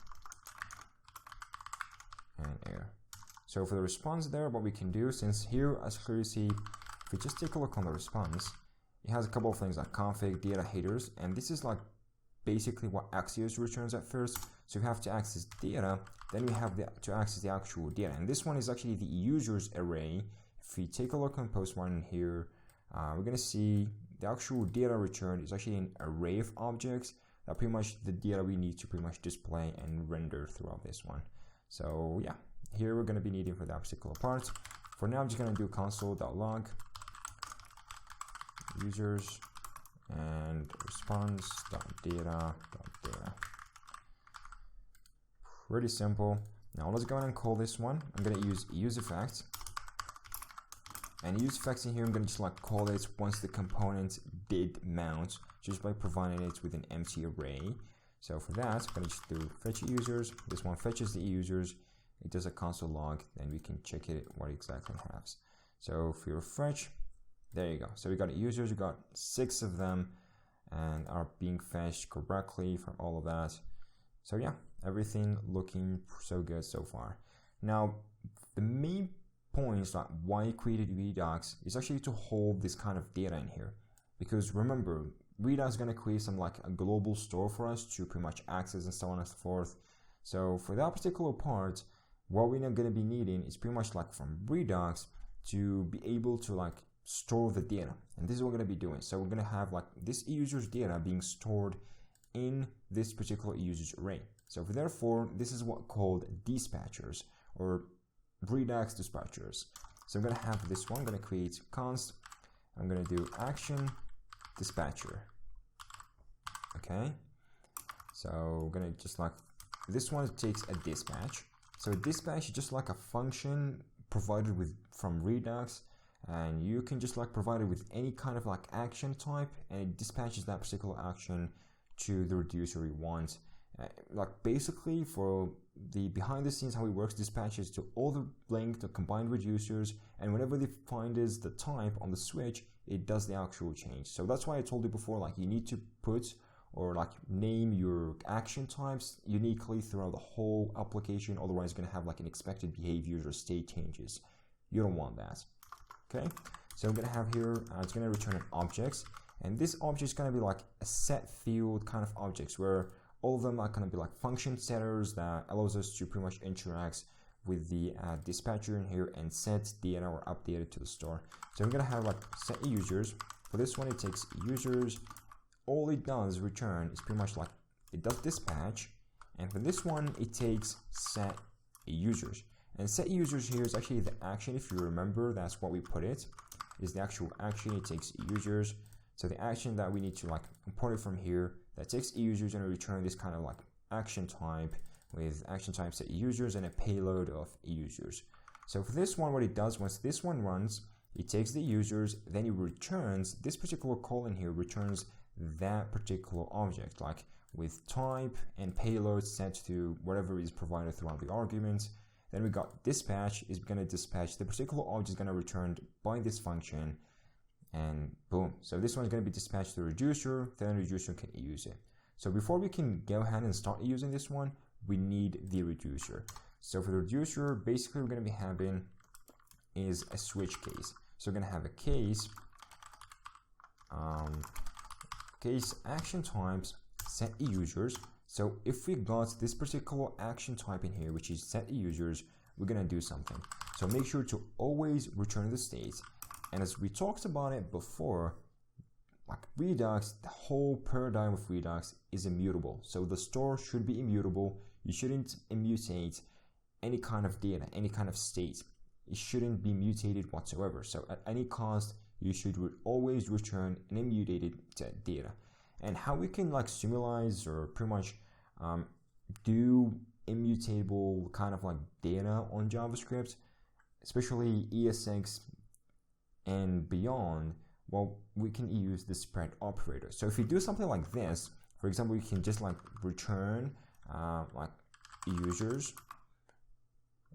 and error. So for the response there, what we can do, since here, as clear you see, if we just take a look on the response, it has a couple of things like config, data headers, and this is like basically what Axios returns at first. So we have to access data, then we have to access the actual data, and this one is actually the users array. If we take a look on Postman here, we're going to see the actual data returned is actually an array of objects that pretty much the data we need to pretty much display and render throughout this one. So yeah, here we're going to be needing for that particular part. For now, I'm just going to do console.log users and response.data.data. Pretty simple. Now let's go ahead and call this one. I'm going to use useEffect. And useEffect in here, I'm going to just like call it once the component did mount, just by providing it with an empty array. So for that, I'm going to just do fetch users. This one fetches the users. It does a console log, then we can check it what exactly it has. So if we refresh, there you go. So we got users, we got 6 of them, and are being fetched correctly from all of that. So yeah, everything looking so good so far. Now, the main points like why I created Redux is actually to hold this kind of data in here. Because remember, Redux is going to create some like a global store for us to pretty much access and so on and so forth. So for that particular part, what we're going to be needing is pretty much like from Redux to be able to like store the data. And this is what we're going to be doing. So we're going to have like this user's data being stored in this particular user's array. So therefore, this is what called dispatchers or Redux dispatchers. So I'm going to have this one, I'm going to create const, I'm going to do action dispatcher. Okay. So we're going to just like, this one takes a dispatch. So dispatch is just like a function provided with from Redux, and you can just like provide it with any kind of like action type, and it dispatches that particular action to the reducer you want. Like basically for the behind the scenes how it works, dispatches to all the linked or combined reducers, and whenever they find is the type on the switch, it does the actual change. So that's why I told you before, like you need to put or like name your action types uniquely throughout the whole application, otherwise you're going to have like unexpected behaviors or state changes. You don't want that. Okay, so I'm going to have here, it's going to return an objects, and this object is going to be like a set field kind of objects where all of them are going to be like function setters that allows us to pretty much interact with the dispatcher in here and set data or update it to the store. So I'm going to have like set users. For this one, it takes users. All it does return is pretty much like it does dispatch, and for this one it takes set users. And set users here is actually the action. If you remember, that's what we put it, is the actual action. It takes users. So the action that we need to like import it from here, that takes users and return this kind of like action type with action type set users and a payload of users. So for this one, what it does, once this one runs, it takes the users, then it returns this particular colon here, returns that particular object, like with type and payload set to whatever is provided throughout the arguments. Then we got dispatch is going to dispatch the particular object is going to return by this function, and boom. So this one is going to be dispatched to the reducer, then the reducer can use it. So before we can go ahead and start using this one, we need the reducer. So for the reducer, basically we're going to be having is a switch case. So we're going to have a case, case action types set users. So if we got this particular action type in here, which is set users, we're going to do something. So make sure to always return the state. And as we talked about it before, like Redux, the whole paradigm of Redux is immutable. So the store should be immutable. You shouldn't immutate any kind of data, any kind of state. It shouldn't be mutated whatsoever. So at any cost, you should always return an immutated data. And how we can like simulate or pretty much do immutable kind of like data on JavaScript, especially ESX and beyond, well, we can use the spread operator. So if you do something like this, for example, you can just like return like users,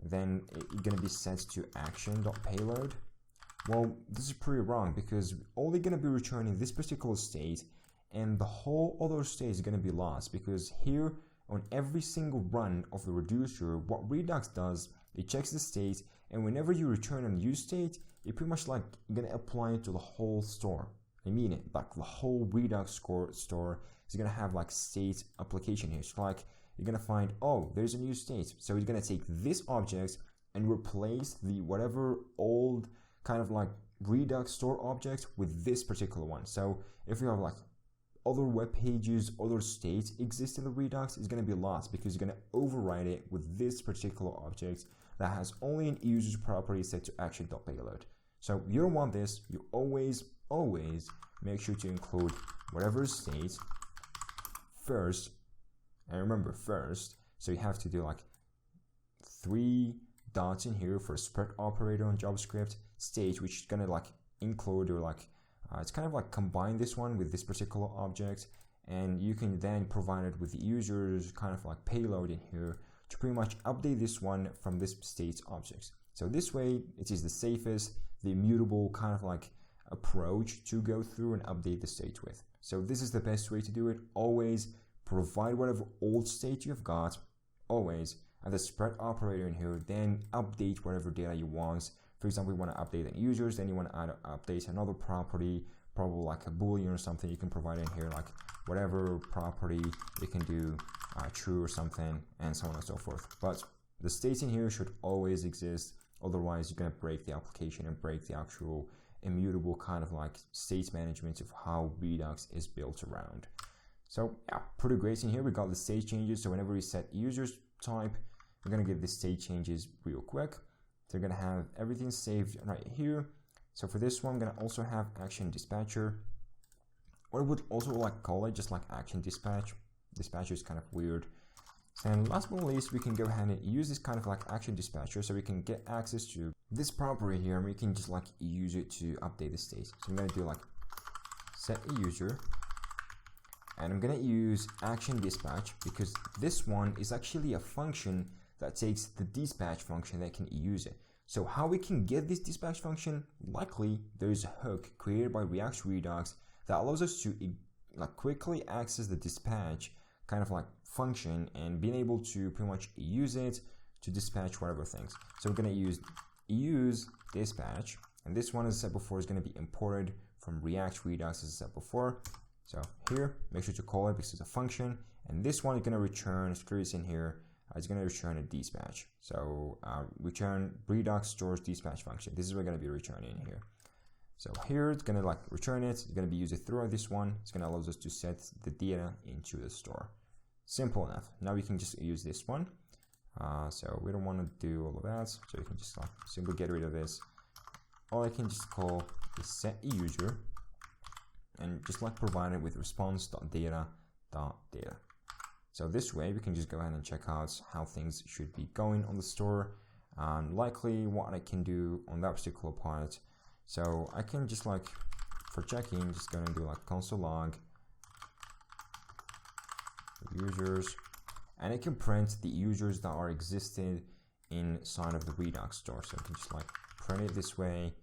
then it's going to be set to action.payload. Well, this is pretty wrong because only going to be returning this particular state, and the whole other state is going to be lost, because here on every single run of the reducer, what Redux does, it checks the state, and whenever you return a new state, it pretty much like going to apply it to the whole store. I mean it, like the whole Redux store is going to have like state application here. So like you're going to find, oh, there's a new state. So it's going to take this object and replace the whatever old kind of like Redux store object with this particular one. So if you have like other web pages, other states exist in the Redux, is going to be lost because you're going to override it with this particular object that has only an user's property set to action.payload. So you don't want this. You always make sure to include whatever state first, and remember first, so you have to do like 3 dots in here for a spread operator on JavaScript, state, which is going to like include or like it's kind of like combine this one with this particular object, and you can then provide it with the user's kind of like payload in here to pretty much update this one from this state's objects. So this way it is the safest, the immutable kind of like approach to go through and update the state with. So this is the best way to do it. Always provide whatever old state you've got, always, and the spread operator in here, then update whatever data you want. For example, you want to update the users, then you want to update another property, probably like a boolean or something. You can provide in here like whatever property you can do true or something, and so on and so forth. But the states in here should always exist, otherwise you're going to break the application and break the actual immutable kind of like state management of how Redux is built around. So yeah, pretty great in here. We got the state changes, so whenever we set users type, we're going to get the state changes real quick. So we're going to have everything saved right here. So for this one, I'm going to also have action dispatcher, or I would also like call it just like action dispatch. Dispatcher is kind of weird. And last but not least, we can go ahead and use this kind of like action dispatcher, so we can get access to this property here, and we can just like use it to update the state. So I'm going to do like set a user, and I'm going to use action dispatch because this one is actually a function that takes the dispatch function that can use it. So how we can get this dispatch function? Likely there is a hook created by React Redux that allows us to like quickly access the dispatch kind of like function and being able to pretty much use it to dispatch whatever things. So we're going to use dispatch, and this one, as I said before, is going to be imported from React Redux, as I said before. So here, make sure to call it because it's a function, and this one is going to return, screw this in here, it's going to return a dispatch. So return Redux Store's dispatch function. This is what we're going to be returning here. So here it's going to like return it. It's going to be used throughout this one. It's going to allow us to set the data into the store. Simple enough. Now we can just use this one. So we don't want to do all of that. So you can just like simply get rid of this. Or I can just call is set a user and just like provide it with response.data.data. So this way we can just go ahead and check out how things should be going on the store, and likely what I can do on that particular part. So I can just like for checking, just go and do like console log users, and it can print the users that are existed inside of the Redux store. So I can just like print it this way,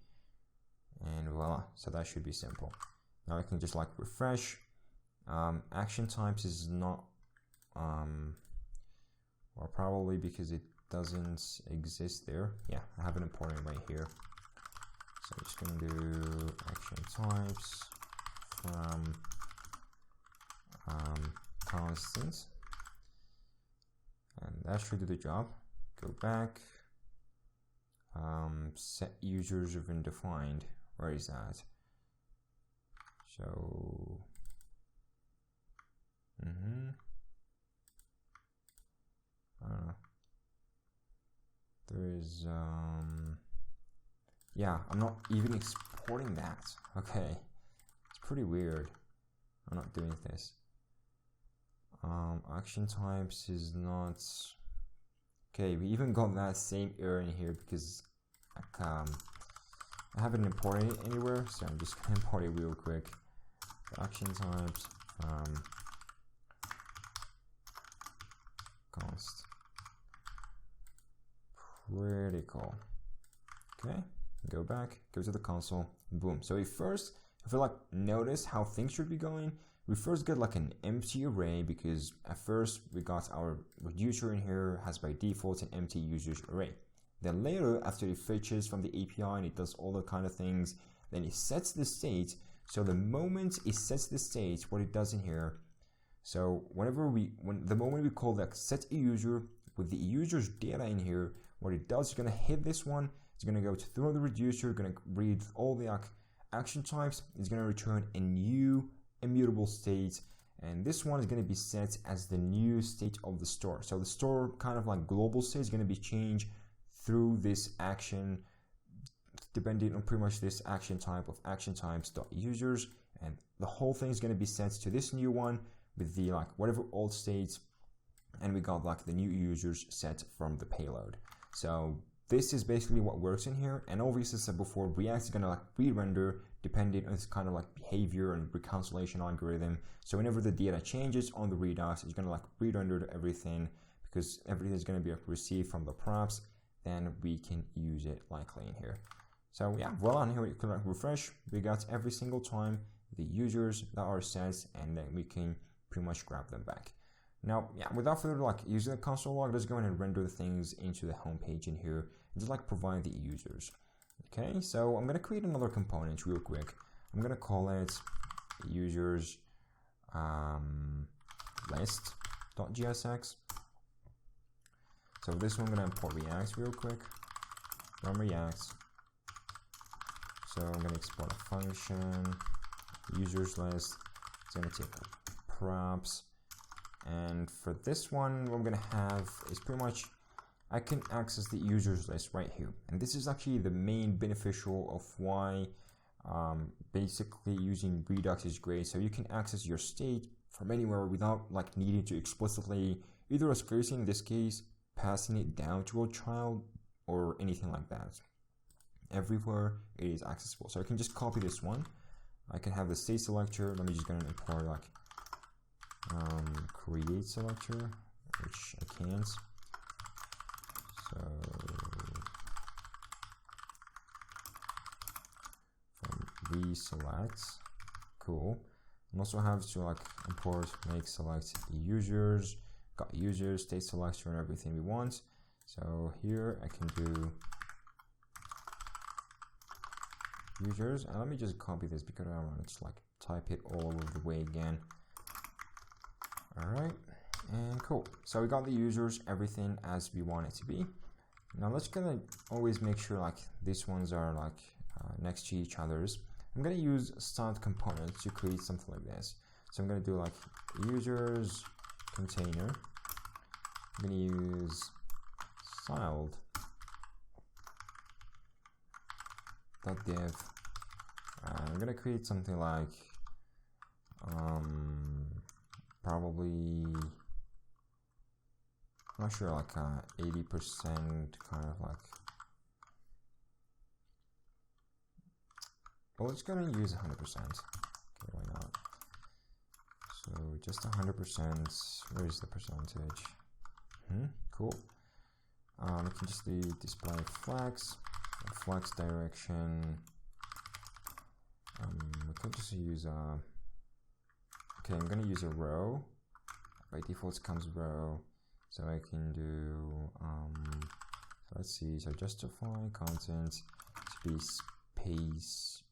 and voila. So that should be simple. Now I can just like refresh. Action types is not or probably because it doesn't exist there. Yeah, I have it imported right here. So I'm just gonna do action types from constant, and that should do the job. Go back, set users of undefined. Where is that? So there is yeah, I'm not even exporting that. Okay, it's pretty weird. I'm not doing this. Action types is not okay. We even got that same error in here because I haven't imported it anywhere, so I'm just gonna import it real quick. So action types const critical. Okay, go back, go to the console, boom. So if we like notice how things should be going, we first get like an empty array because at first we got our reducer in here has by default an empty users array. Then later, after it fetches from the API and it does all the kind of things, then it sets the state. So the moment it sets the state, what it does in here, so the moment we call that set a user with the user's data in here, what it does is going to hit this one. It's going to go through the reducer, going to read all the action types. It's going to return a new immutable state, and this one is going to be set as the new state of the store. So the store kind of like global state is going to be changed through this action, depending on pretty much this action type of action types.users, and the whole thing is going to be set to this new one with the like whatever old states, and we got like the new users set from the payload. So this is basically what works in here, and obviously, as I said before, React is going to like re-render depending on this kind of like behavior and reconciliation algorithm. So whenever the data changes on the Redux, it's going to like re-render everything because everything is going to be received from the props. Then we can use it likely in here. So yeah, voila, and here we can like refresh. We got every single time the users that are set, and then we can pretty much grab them back. Now, yeah, without further ado, like using the console log, let's go ahead and render the things into the home page in here and just like provide the users. Okay, so I'm going to create another component real quick. I'm going to call it users list.gsx. So this one I'm going to import React real quick from React. So I'm going to export a function, users list. It's going to take props. And for this one, what I'm going to have is pretty much I can access the users list right here. And this is actually the main beneficial of why basically using Redux is great. So you can access your state from anywhere without like needing to explicitly either as cursor in this case, passing it down to a child, or anything like that. Everywhere it is accessible. So I can just copy this one. I can have the state selector. Let me just go and import like create selector, which I can't. So from reselect, cool. And also have to like import make select users, got users, state selector, and everything we want. So here I can do users, and let me just copy this because I don't want to just like type it all over the way again. All right, and cool. So we got the users, everything as we want it to be. Now let's gonna always make sure like these ones are like next to each others. I'm gonna use styled components to create something like this. So I'm gonna do like users container. I'm gonna use styled .dev. I'm gonna create something like probably, I'm not sure, like 80% kind of like, well, it's gonna use 100%. Okay, why not? So just 100%. Where is the percentage? Cool. We can just do display flex, flex direction. We can just use okay, I'm gonna use a row. By default it comes row, so I can do so let's see, so justify content to be spaced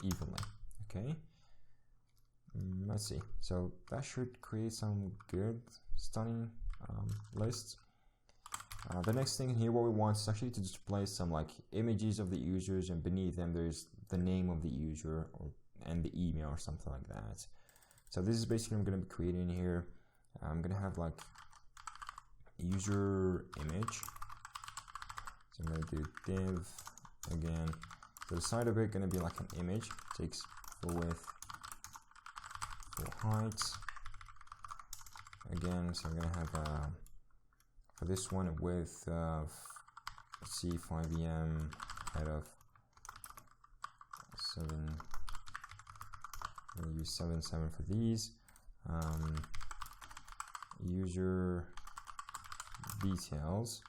evenly. Okay, let's see, so that should create some good stunning lists. The next thing here, what we want is actually to display some like images of the users, and beneath them there's the name of the user and the email or something like that. So this is basically what I'm going to be creating here. I'm going to have like user image. So I'm going to do div again. So the side of it going to be like an image. Takes full width, full height. Again, so I'm going to have for this one a width of, let's see, 5 em, height of 7. I'm going to use 7 for these. User details.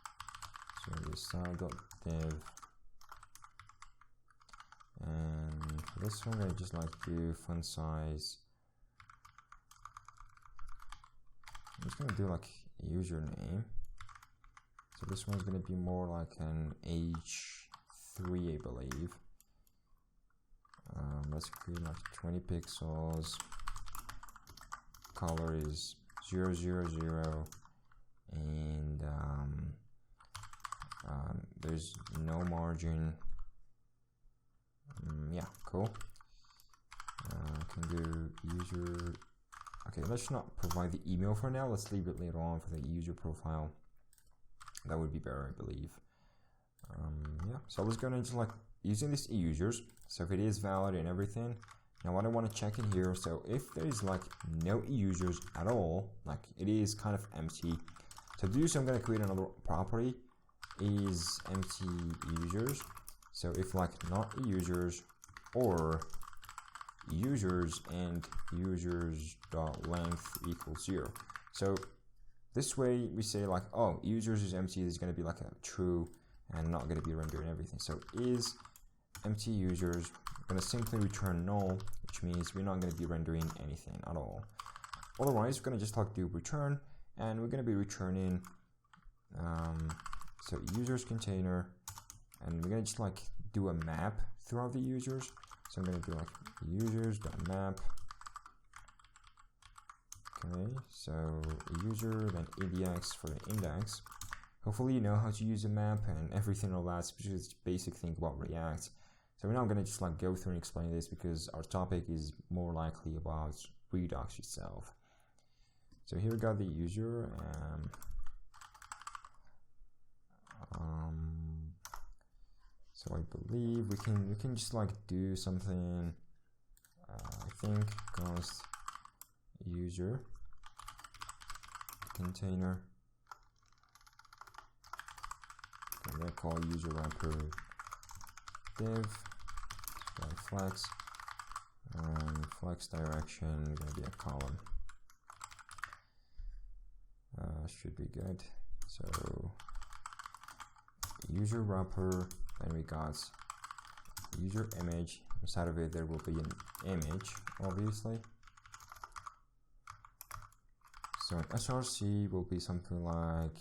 So the style.div. And for this one, I'm going to just like do font size. I'm just going to do like username. So this one's going to be more like an H3, I believe. Let's create like 20 pixels. Color is 000, and there's no margin. Yeah, cool. Can do user. Okay, let's not provide the email for now. Let's leave it later on for the user profile. That would be better, I believe. Yeah, so let's go into like using these users. So if it is valid and everything, now what I want to check in here, so if there is like no users at all, like it is kind of empty. To do so, I'm going to create another property, is empty users. So if like not users or users and users.length equals 0. So this way we say like, oh, users is empty, is going to be like a true and not going to be rendering everything. So is empty users, we're going to simply return null, which means we're not going to be rendering anything at all. Otherwise, we're going to just like do return, and we're going to be returning so users container, and we're going to just like do a map throughout the users. So I'm going to do like users.map. Okay, so user, then index for the index. Hopefully you know how to use a map and everything all that, which is basic thing about React. So we're now going to just like go through and explain this because our topic is more likely about Redux itself. So here we got the user. So I believe we can just like do something. I think const user. container. I'm gonna call user wrapper div flex, and flex direction gonna be a column. Should be good. So user wrapper, then we got user image. Inside of it there will be an image, obviously. So an src will be something like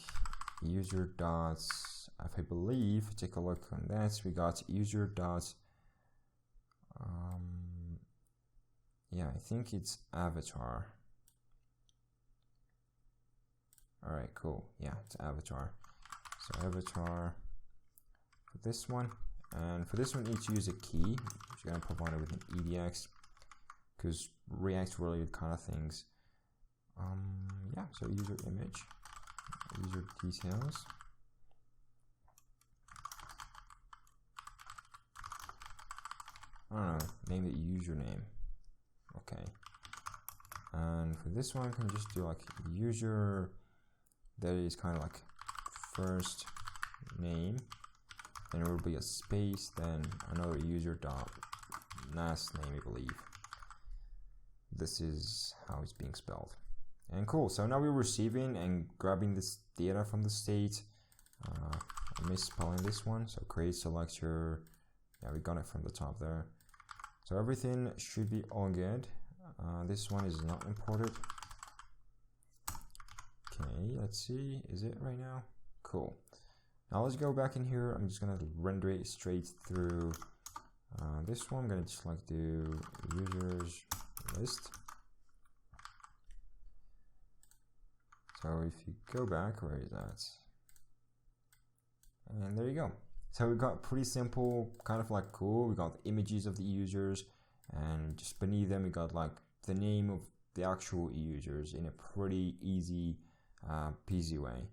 user dots, if I believe, take a look on that. We got user dots, yeah, I think it's avatar. All right, cool. Yeah, it's avatar. So avatar for this one, and for this one, you need to use a key, which you're gonna provide it with an edx, because React related kind of things. Yeah, so user image, user details. I don't know, name it username. Okay. And for this one, I can just do like user, that is kind of like first name, then it will be a space, then another user dot last name, I believe. This is how it's being spelled. And cool, so now we're receiving and grabbing this data from the state. I'm misspelling this one, so create selector. Yeah, we got it from the top there. So everything should be all good. This one is not imported. Okay, let's see, is it right now? Cool. Now let's go back in here. I'm just gonna render it straight through this one. I'm gonna just like do users list. So if you go back, where is that? And there you go. So we got pretty simple, kind of like cool. We got images of the users, and just beneath them we got like the name of the actual users in a pretty easy peasy way.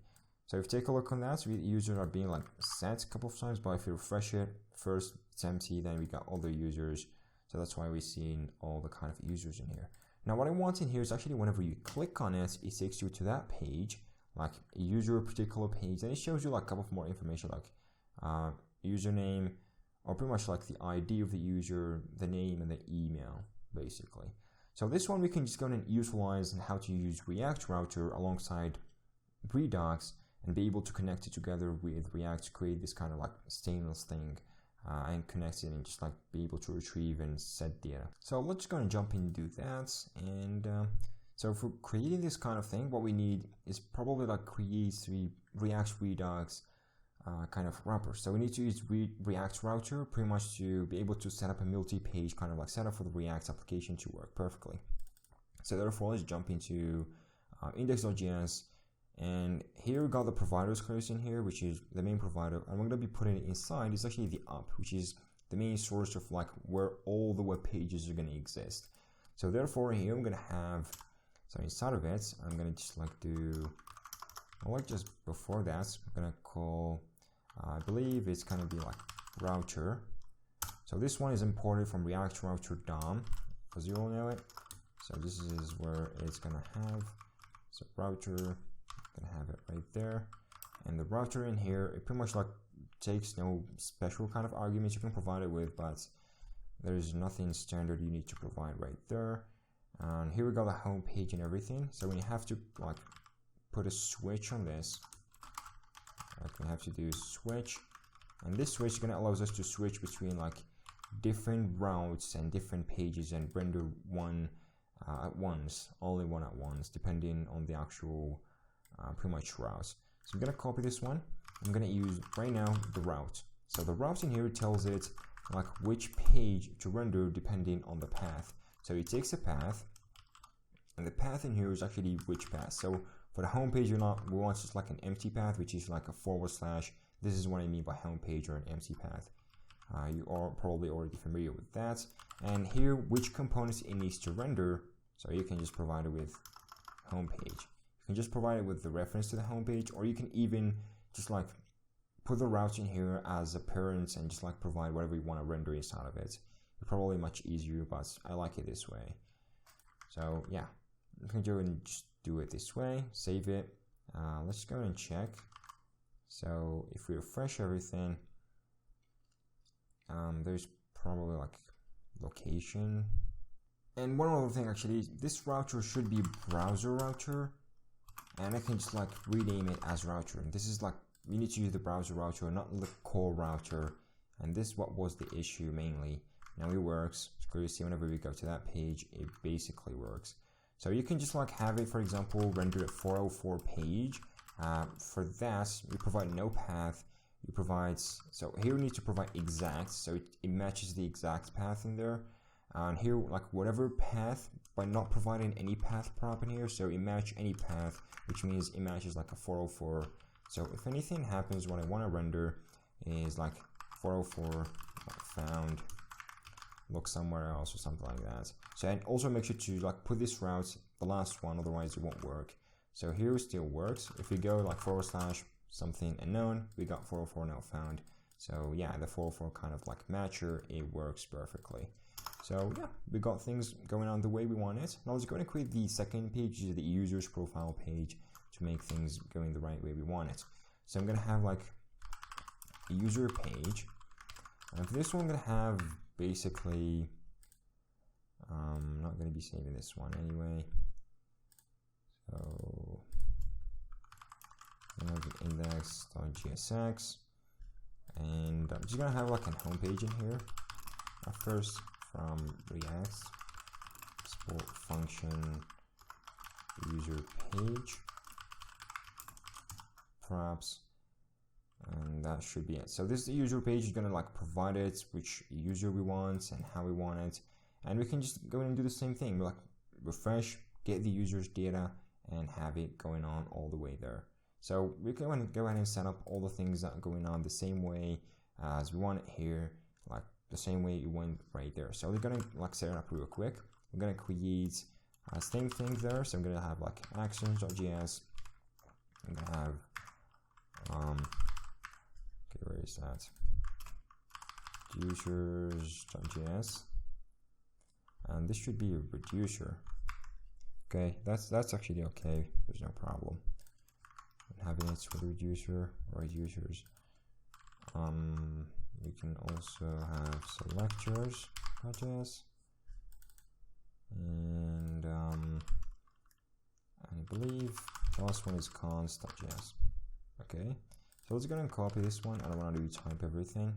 So if you take a look on that, so users are being like set a couple of times, but if you refresh it, first it's empty, then we got all the users. So that's why we're seeing all the kind of users in here. Now what I want in here is actually whenever you click on it, it takes you to that page, like a user particular page, and it shows you like a couple of more information like username, or pretty much like the ID of the user, the name, and the email, basically. So this one we can just go and utilize and how to use React Router alongside Redux and be able to connect it together with React to create this kind of like stainless thing and connect it and just like be able to retrieve and set data. So let's go and jump in and do that. And so for creating this kind of thing, what we need is probably like create the React Redux kind of wrapper. So we need to use React Router pretty much to be able to set up a multi-page kind of like setup for the React application to work perfectly. So therefore, let's jump into index.js, and here we got the providers class in here, which is the main provider, and we're going to be putting it inside. It's actually the app, which is the main source of like where all the web pages are going to exist. So therefore, here I'm going to have, so inside of it, I'm going to just like do, like just before that, I'm going to call, I believe it's going to be like router. So this one is imported from React Router DOM, as you all know it. So this is where it's going to have, so router, going to have it right there. And the router in here, it pretty much like takes no special kind of arguments you can provide it with, but there's nothing standard you need to provide right there. And here we got the home page and everything. So when you have to like put a switch on this, like we have to do switch, and this switch is going to allow us to switch between like different routes and different pages and render one at once, only one at once, depending on the actual pretty much routes. So I'm going to copy this one. I'm going to use right now the route. So the route in here tells it like which page to render depending on the path. So it takes a path, and the path in here is actually which path. So for the home page, we want just like an empty path, which is like a /. This is what I mean by home page or an empty path. You are probably already familiar with that. And here, which components it needs to render. So you can just provide it with home page. You can just provide it with the reference to the home page, or you can even just like put the route in here as a parent and just like provide whatever you want to render inside of it. It's probably much easier, but I like it this way. So yeah, I'm going to go and just do it this way, save it. Let's go and check. So if we refresh everything, there's probably like location. And one other thing actually, this router should be browser router, and I can just like rename it as router. And this is like, you need to use the browser router, not the core router. And this what was the issue mainly. Now it works. It's clear to see whenever we go to that page, it basically works. So you can just like have it, for example, render a 404 page. For that, you provide no path. You provide, so here we need to provide exact, so it matches the exact path in there. And here, like whatever path, by not providing any path prop in here, so it match any path, which means it matches like a 404. So if anything happens, what I want to render is like 404 found, look somewhere else or something like that. So, and also make sure to like put this route, the last one, otherwise it won't work. So here it still works. If we go like / something unknown, we got 404 now found. So yeah, the 404 kind of like matcher, it works perfectly. So yeah, we got things going on the way we want it. Now let's go and create the second page, which is the user's profile page, to make things going the right way we want it. So I'm gonna have like a user page, and for this one I'm gonna have basically, I'm not gonna be saving this one anyway. So index.gsx, and I'm just gonna have like a home page in here. First from React export function user page props, and that should be it. So this user page is gonna like provide it which user we want and how we want it, and we can just go in and do the same thing. We like refresh, get the user's data, and have it going on all the way there. So we can go ahead and set up all the things that are going on the same way as we want it here, like the same way it went right there. So we're gonna like set it up real quick. We're gonna create same thing there. So I'm gonna have like actions.js. I'm gonna have okay, where is that? Reducers.js, and this should be a reducer. Okay, that's actually okay. There's no problem. And having it with a reducer or reducers. We can also have selectors.js, and I believe the last one is cons.js. Okay, so let's go and copy this one. I don't want to do type everything.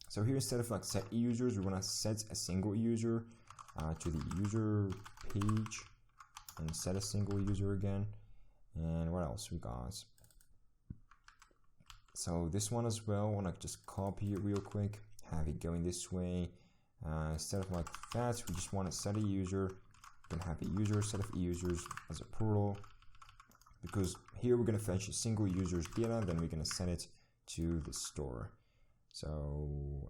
So here, instead of like set users, we want to set a single user to the user page, and set a single user again. And what else we got? So this one as well, I want to just copy it real quick, have it going this way. Instead of like that, we just want to set a user, then have a user, set of users as a plural, because here we're going to fetch a single user's data, then we're going to set it to the store. So,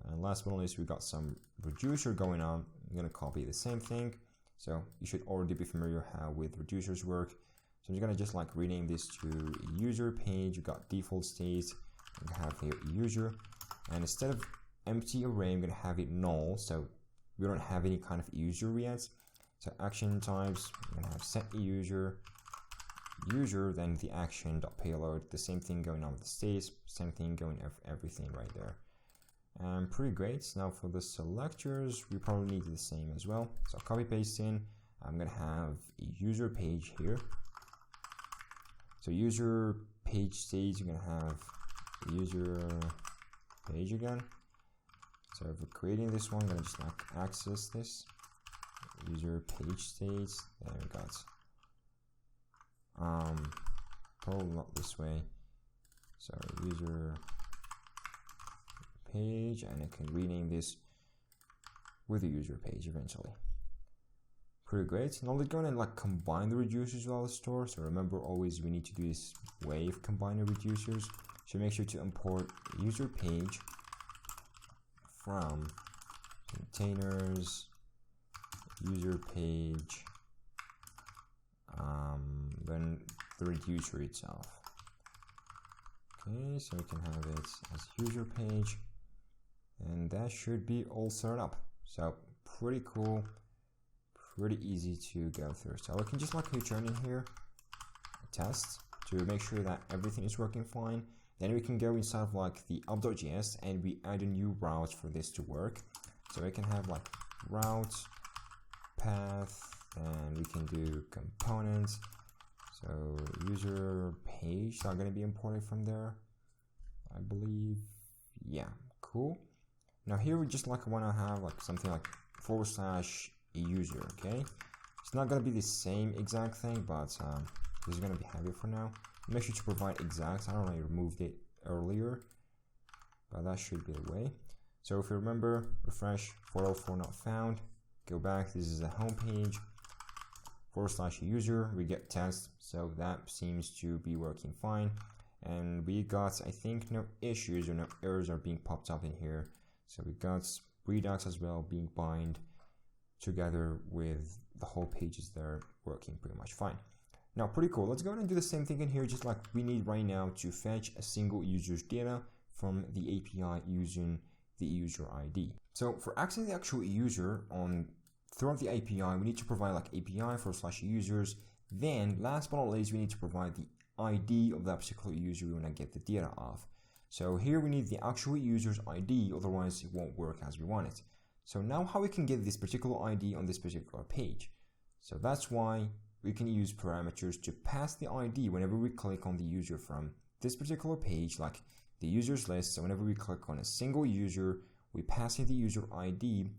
and last but not least, we got some reducer going on. I'm going to copy the same thing. So you should already be familiar how with reducers work. So I'm going to just like rename this to user page. We got default state. We have here user, and instead of empty array, I'm going to have it null. So we don't have any kind of user yet. So action types, I'm going to have set user, then the action.payload. The same thing going on with the states, same thing going everything right there. And pretty great. Now for the selectors, we probably need the same as well. So copy paste in. I'm going to have a user page here. So user page state, you're going to have user page again. So if we're creating this one, I'm going to just like access this user page state. There we got probably not this way. So user page, and I can rename this with the user page eventually. Pretty great. Now let's go and like combine the reducers with our store. So remember, always we need to do this way of combining reducers. So make sure to import user page from containers user page, then the reducer itself. Okay, so we can have it as user page, and that should be all set up. So pretty cool, pretty easy to go through. So I can just like return in here a test to make sure that everything is working fine. Then we can go inside of like the app.js and we add a new route for this to work. So we can have like route path, and we can do components. So user page are going to be imported from there, I believe. Yeah, cool. Now here we just like want to have like something like /user. Okay, it's not going to be the same exact thing, but this is going to be heavy for now. Make sure to provide exact. I don't know, I removed it earlier, but that should be the way. So if you remember, refresh 404 not found, go back. This is the home page. /user, we get test, so that seems to be working fine, and we got, I think, no issues or no errors are being popped up in here. So we got Redux as well being bind together with the whole pages there working pretty much fine. Now, pretty cool. Let's go ahead and do the same thing in here, just like we need right now to fetch a single user's data from the API using the user ID. So for accessing the actual user throughout the API, we need to provide like API /users. Then last but not least, we need to provide the ID of that particular user we want to get the data of. So here we need the actual user's ID, otherwise it won't work as we want it. So now how we can get this particular ID on this particular page? So that's why we can use parameters to pass the ID whenever we click on the user from this particular page, like the users list. So whenever we click on a single user, we pass in the user ID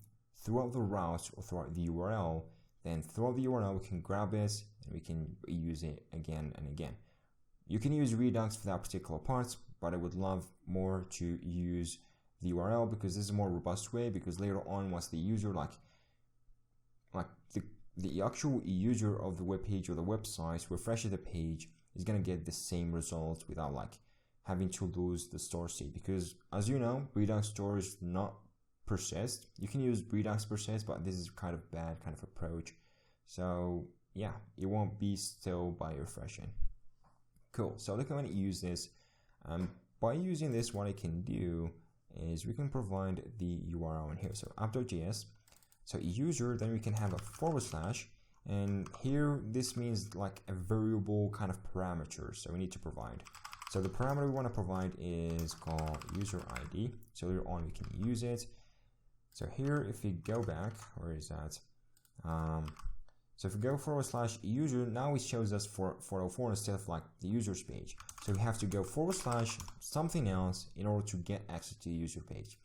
throughout the route or throughout the URL. Then throughout the URL, we can grab it and we can use it again and again. You can use Redux for that particular part, but I would love more to use the URL because this is a more robust way, because later on, once the user like the actual user of the web page or the website refreshes the page, is going to get the same results without like having to lose the store state, because as you know, Redux Store is not persist. You can use Redux persist, but this is kind of bad kind of approach. So yeah, it won't be still by refreshing. Cool. So look, I'm going to use this. By using this, what I can do is we can provide the URL in here. So app.js. So user, then we can have a /, and here this means like a variable kind of parameter. So we need to provide. So the parameter we want to provide is called user ID. So later on we can use it. So here, if we go back, where is that? So if we go /user, now it shows us 404 instead of like the user's page. So we have to go / something else in order to get access to the user page,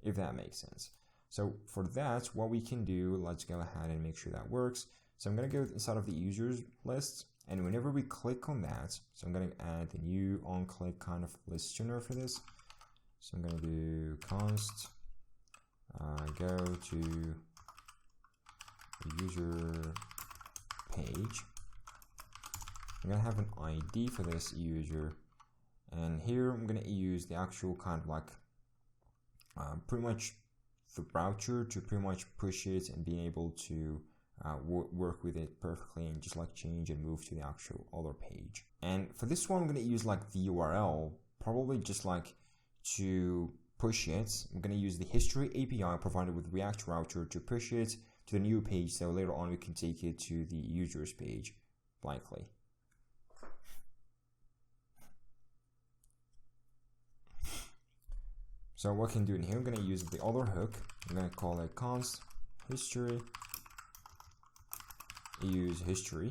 if that makes sense. So for that, what we can do, let's go ahead and make sure that works. So I'm going to go inside of the users list, and whenever we click on that, so I'm going to add the new on-click kind of listener for this. So I'm going to do const go to the user page. I'm going to have an ID for this user, and here I'm going to use the actual kind of like pretty much the router to pretty much push it and be able to work with it perfectly and just like change and move to the actual other page. And for this one, I'm going to use like the URL, probably just like to push it. I'm going to use the history API provided with React router to push it to the new page, so later on we can take it to the users page blankly. So what I can do in here, I'm going to use the other hook. I'm going to call it const history, use history,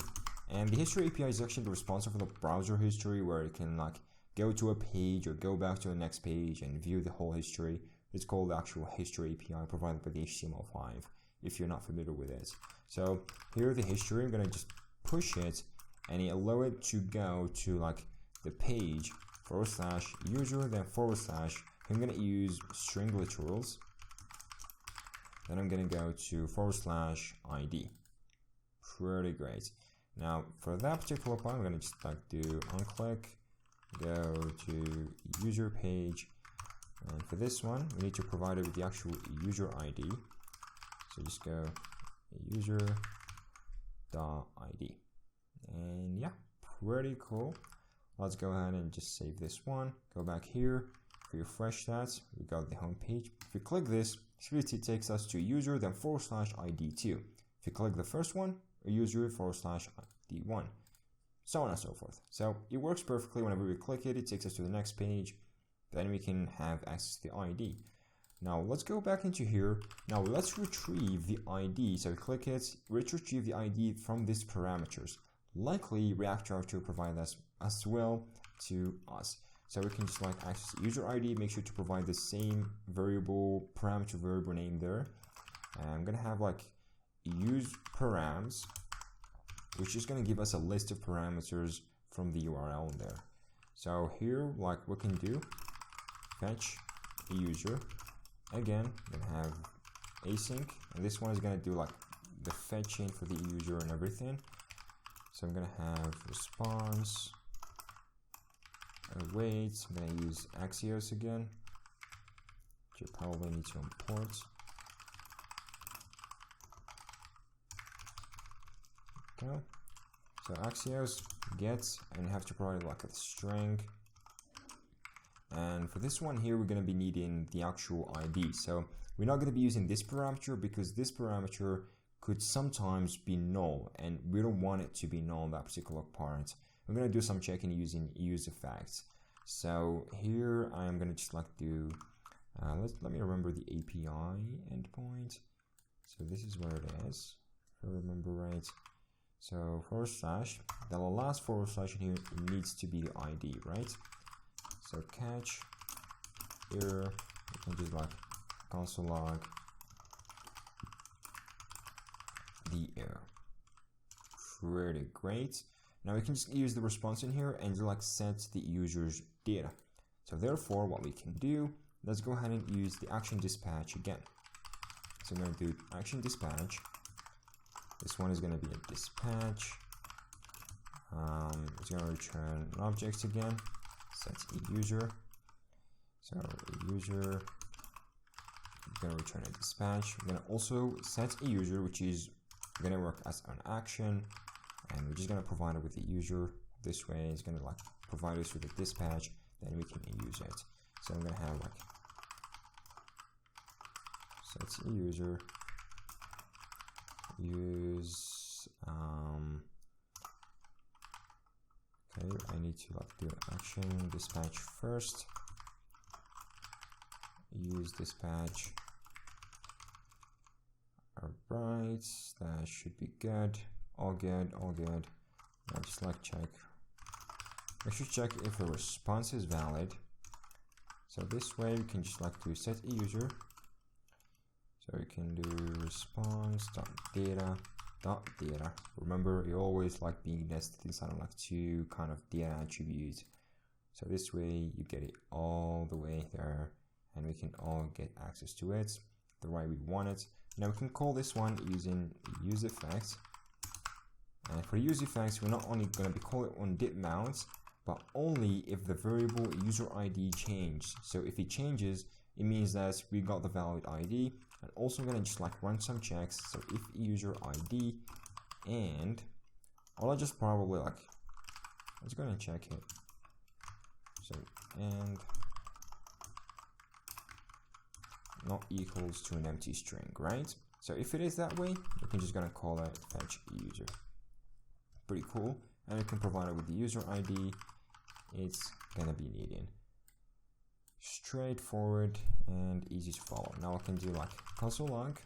and the history API is actually responsible for the browser history, where it can like go to a page or go back to the next page and view the whole history. It's called the actual history API provided by the HTML5, if you're not familiar with it. So here the history, I'm going to just push it and allow it to go to like the page /user, then /. I'm going to use string literals. Then I'm going to go to /ID. Pretty great. Now for that particular part, I'm going to just like do on-click, go to user page, and for this one, we need to provide it with the actual user ID. So just go user.id, and yeah, pretty cool. Let's go ahead and just save this one. Go back here. If we refresh that, we got the home page. If we click this, it takes us to user, then /ID2. If you click the first one, a user /ID1, so on and so forth. So it works perfectly. Whenever we click it, it takes us to the next page. Then we can have access to the ID. Now let's go back into here. Now let's retrieve the ID. So we click it, retrieve the ID from these parameters. Likely React to provide that as well to us. So we can just like access the user ID, make sure to provide the same variable name there. And I'm gonna have like use params, which is gonna give us a list of parameters from the URL in there. So here, like we can do fetch a user. Again, we're gonna have async, and this one is gonna do like the fetching for the user and everything. So I'm gonna have response await. I'm gonna use Axios again, which you probably need to import. Okay. So Axios gets, and you have to provide like a string. And for this one here, we're going to be needing the actual ID. So we're not going to be using this parameter because this parameter could sometimes be null, and we don't want it to be null in that particular part. We're going to do some checking using use effects. So here I am going to just like do, let me remember the API endpoint. So this is where it is, if I remember right. So / the last / in here, it needs to be the ID, right? So catch error, you can just like console log the error. Pretty great. Now we can just use the response in here and just like set the user's data. So therefore, what we can do, let's go ahead and use the action dispatch again. So I'm going to do action dispatch. This one is going to be a dispatch. It's going to return an object again. Set a user. So a user is going to return a dispatch. We're going to also set a user, which is going to work as an action, and we're just going to provide it with the user. This way, it's going to like provide us with a dispatch. Then we can use it. So I'm going to have like set a user. Use okay, I need to like do action dispatch first. Use dispatch. Alright, that should be good. All good, all good. Now just like check. I should check if the response is valid. So this way we can just like do set a user. So we can do response.data. Remember, you always like being nested inside of like two kind of data attributes. So this way you get it all the way there, and we can all get access to it the way we want it. Now we can call this one using use effects. And for use effects, we're not only going to be calling it on dip mount, but only if the variable user ID changed. So if it changes, it means that we got the valid ID. And also I'm gonna just like run some checks. So if user ID, and I'll just probably like, let's go and check it. So and not equals to an empty string, right? So if it is that way, we can just gonna call it fetch user. Pretty cool. And we can provide it with the user ID. It's gonna be needing. Straightforward and easy to follow. Now I can do like console log,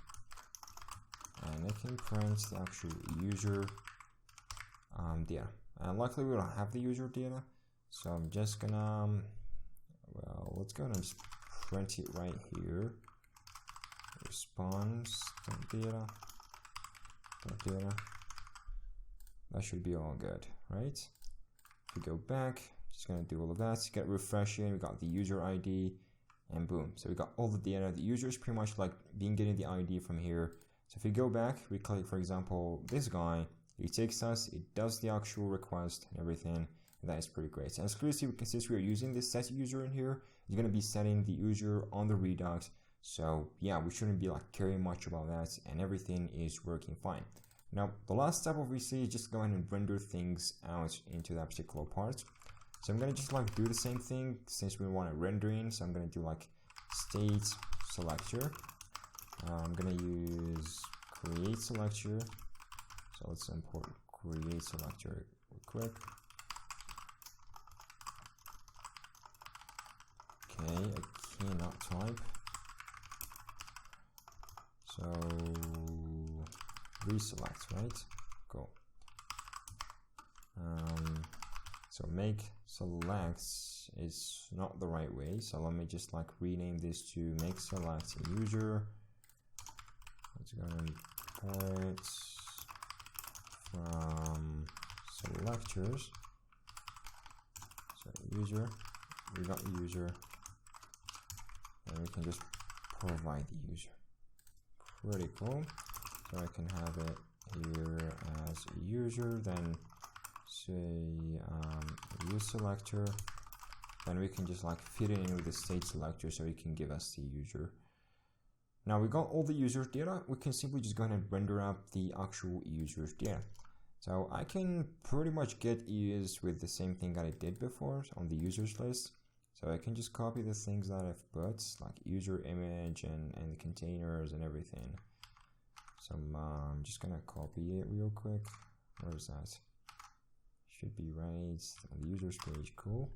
and I can print the actual user data. And luckily we don't have the user data, so I'm just gonna well, let's go and just print it right here. Response.data. That should be all good, right? If we go back, just gonna do all of that, get refreshing, we got the user ID, and boom. So we got all the data. The user is pretty much like getting the ID from here. So if we go back, we click, for example, this guy, it takes us, it does the actual request and everything, and that is pretty great. And exclusively, since we are using this set user in here, it's gonna be setting the user on the Redux. So yeah, we shouldn't be like caring much about that, and everything is working fine. Now, the last step obviously is just go ahead and render things out into that particular part. So I'm gonna just like do the same thing since we want to render in. So I'm gonna do like state selector. I'm gonna use create selector. So let's import create selector real quick. Okay, I cannot type. So reselect, right? Cool. So make selects is not the right way. So let me just like rename this to make select user. Let's go and import from selectors. So user, we got user, and we can just provide the user. Pretty cool. So I can have it here as a user, then say use selector, then we can just like fit it in with the state selector so it can give us the user. Now we got all the users data, we can simply just go ahead and render up the actual users data. So I can pretty much get used with the same thing that I did before on the users list. So I can just copy the things that I've put, like user image and the containers and everything. So I'm just gonna copy it real quick. Where is that? Should be right on the users page. Cool.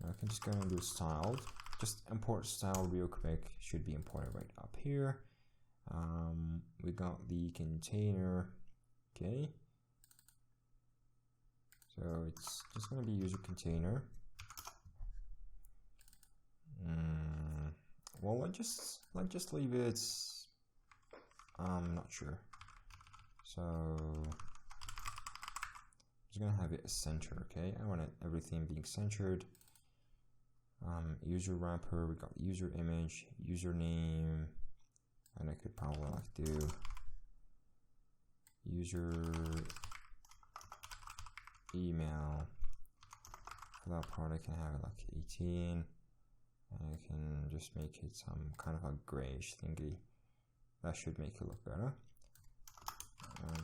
Now I can just go and do styled. Just import style real quick. Should be imported right up here. We got the container. Okay. So it's just gonna be user container. Well, let's just leave it. I'm not sure. So I'm just gonna have it center. Okay, I want everything being centered. User wrapper. We got user image, username, and I could probably like do user email. For that part, I can have it like 18. And I can just make it some kind of a grayish thingy. That should make it look better.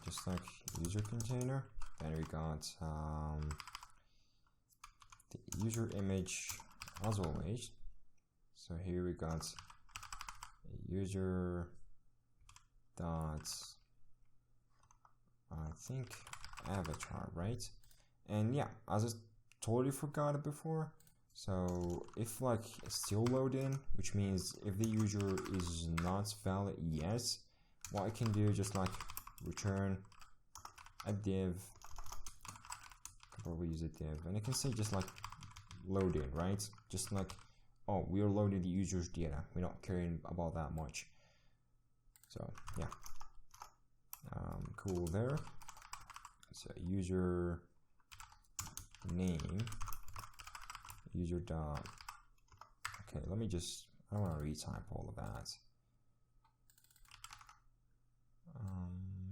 Just like user container. Then we got the user image as always. So here we got user dot I think avatar, right? And yeah, I just totally forgot it before. So if like still loading, which means if the user is not valid yet, what I can do is just like return a div, probably use a div, and I can say just like loading, right? Just like, oh, we are loading the user's data. We're not caring about that much. So yeah, cool there. So user name. User dot. Okay, let me just. I don't want to retype all of that.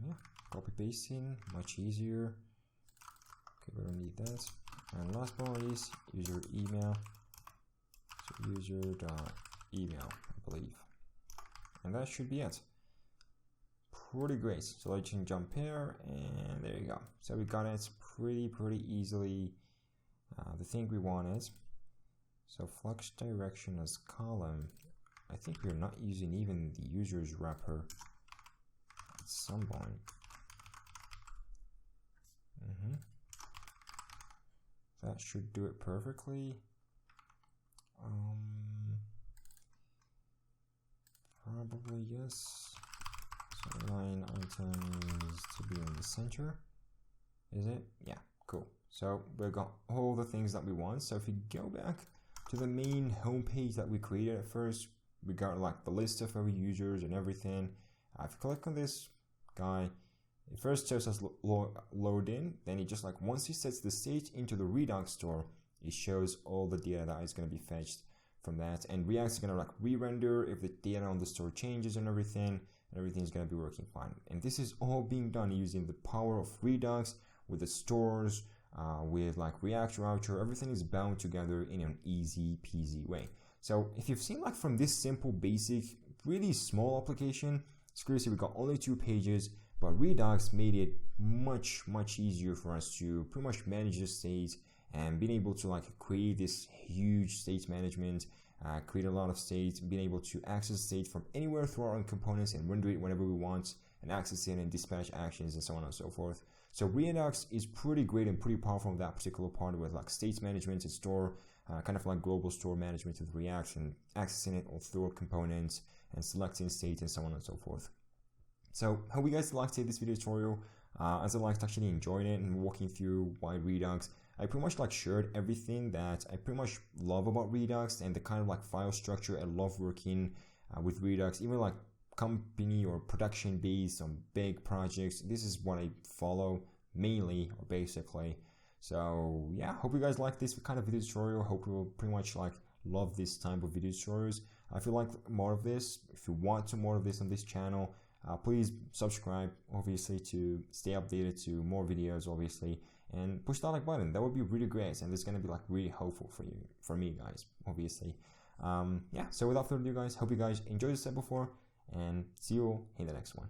Yeah, copy pasting much easier. Okay, we don't need that. And last but not least, user email. So user dot email, I believe, and that should be it. Pretty great. So let's jump here, and there you go. So we got it pretty easily. The thing we wanted. So flux direction as column, I think we're not using even the user's wrapper at some point. That should do it perfectly. Probably yes. So line items to be in the center. Is it? Yeah, cool. So we've got all the things that we want. So if you go back to the main home page that we created at first, we got like the list of our users and everything. If you click on this guy, it first shows us load in, then it just like once it sets the state into the Redux Store, it shows all the data that is going to be fetched from that, and React is going to like re-render if the data on the store changes and everything's going to be working fine. And this is all being done using the power of Redux with the stores, with like React router. Everything is bound together in an easy peasy way. So if you've seen like from this simple basic really small application, seriously, we got only 2 pages, but Redux made it much easier for us to pretty much manage the state and being able to like create this huge state management, create a lot of states, being able to access state from anywhere through our own components and render it whenever we want. and accessing and dispatch actions and so on and so forth. So Redux is pretty great and pretty powerful in that particular part with like states management and store, kind of like global store management with React and accessing it through components and selecting state and so on and so forth. So hope you guys liked this video tutorial. As I liked actually enjoying it and walking through why Redux. I pretty much like shared everything that I pretty much love about Redux and the kind of like file structure I love working with Redux, even like company or production based on big projects. This is what I follow mainly or basically. So yeah, hope you guys like this kind of video tutorial. Hope you will pretty much like love this type of video tutorials. If you like more of this, if you want more of this on this channel, please subscribe obviously to stay updated to more videos obviously, and push that like button. That would be really great, and it's gonna be like really helpful for me guys obviously. Yeah, so without further ado guys, hope you guys enjoyed this episode before, and see you in the next one.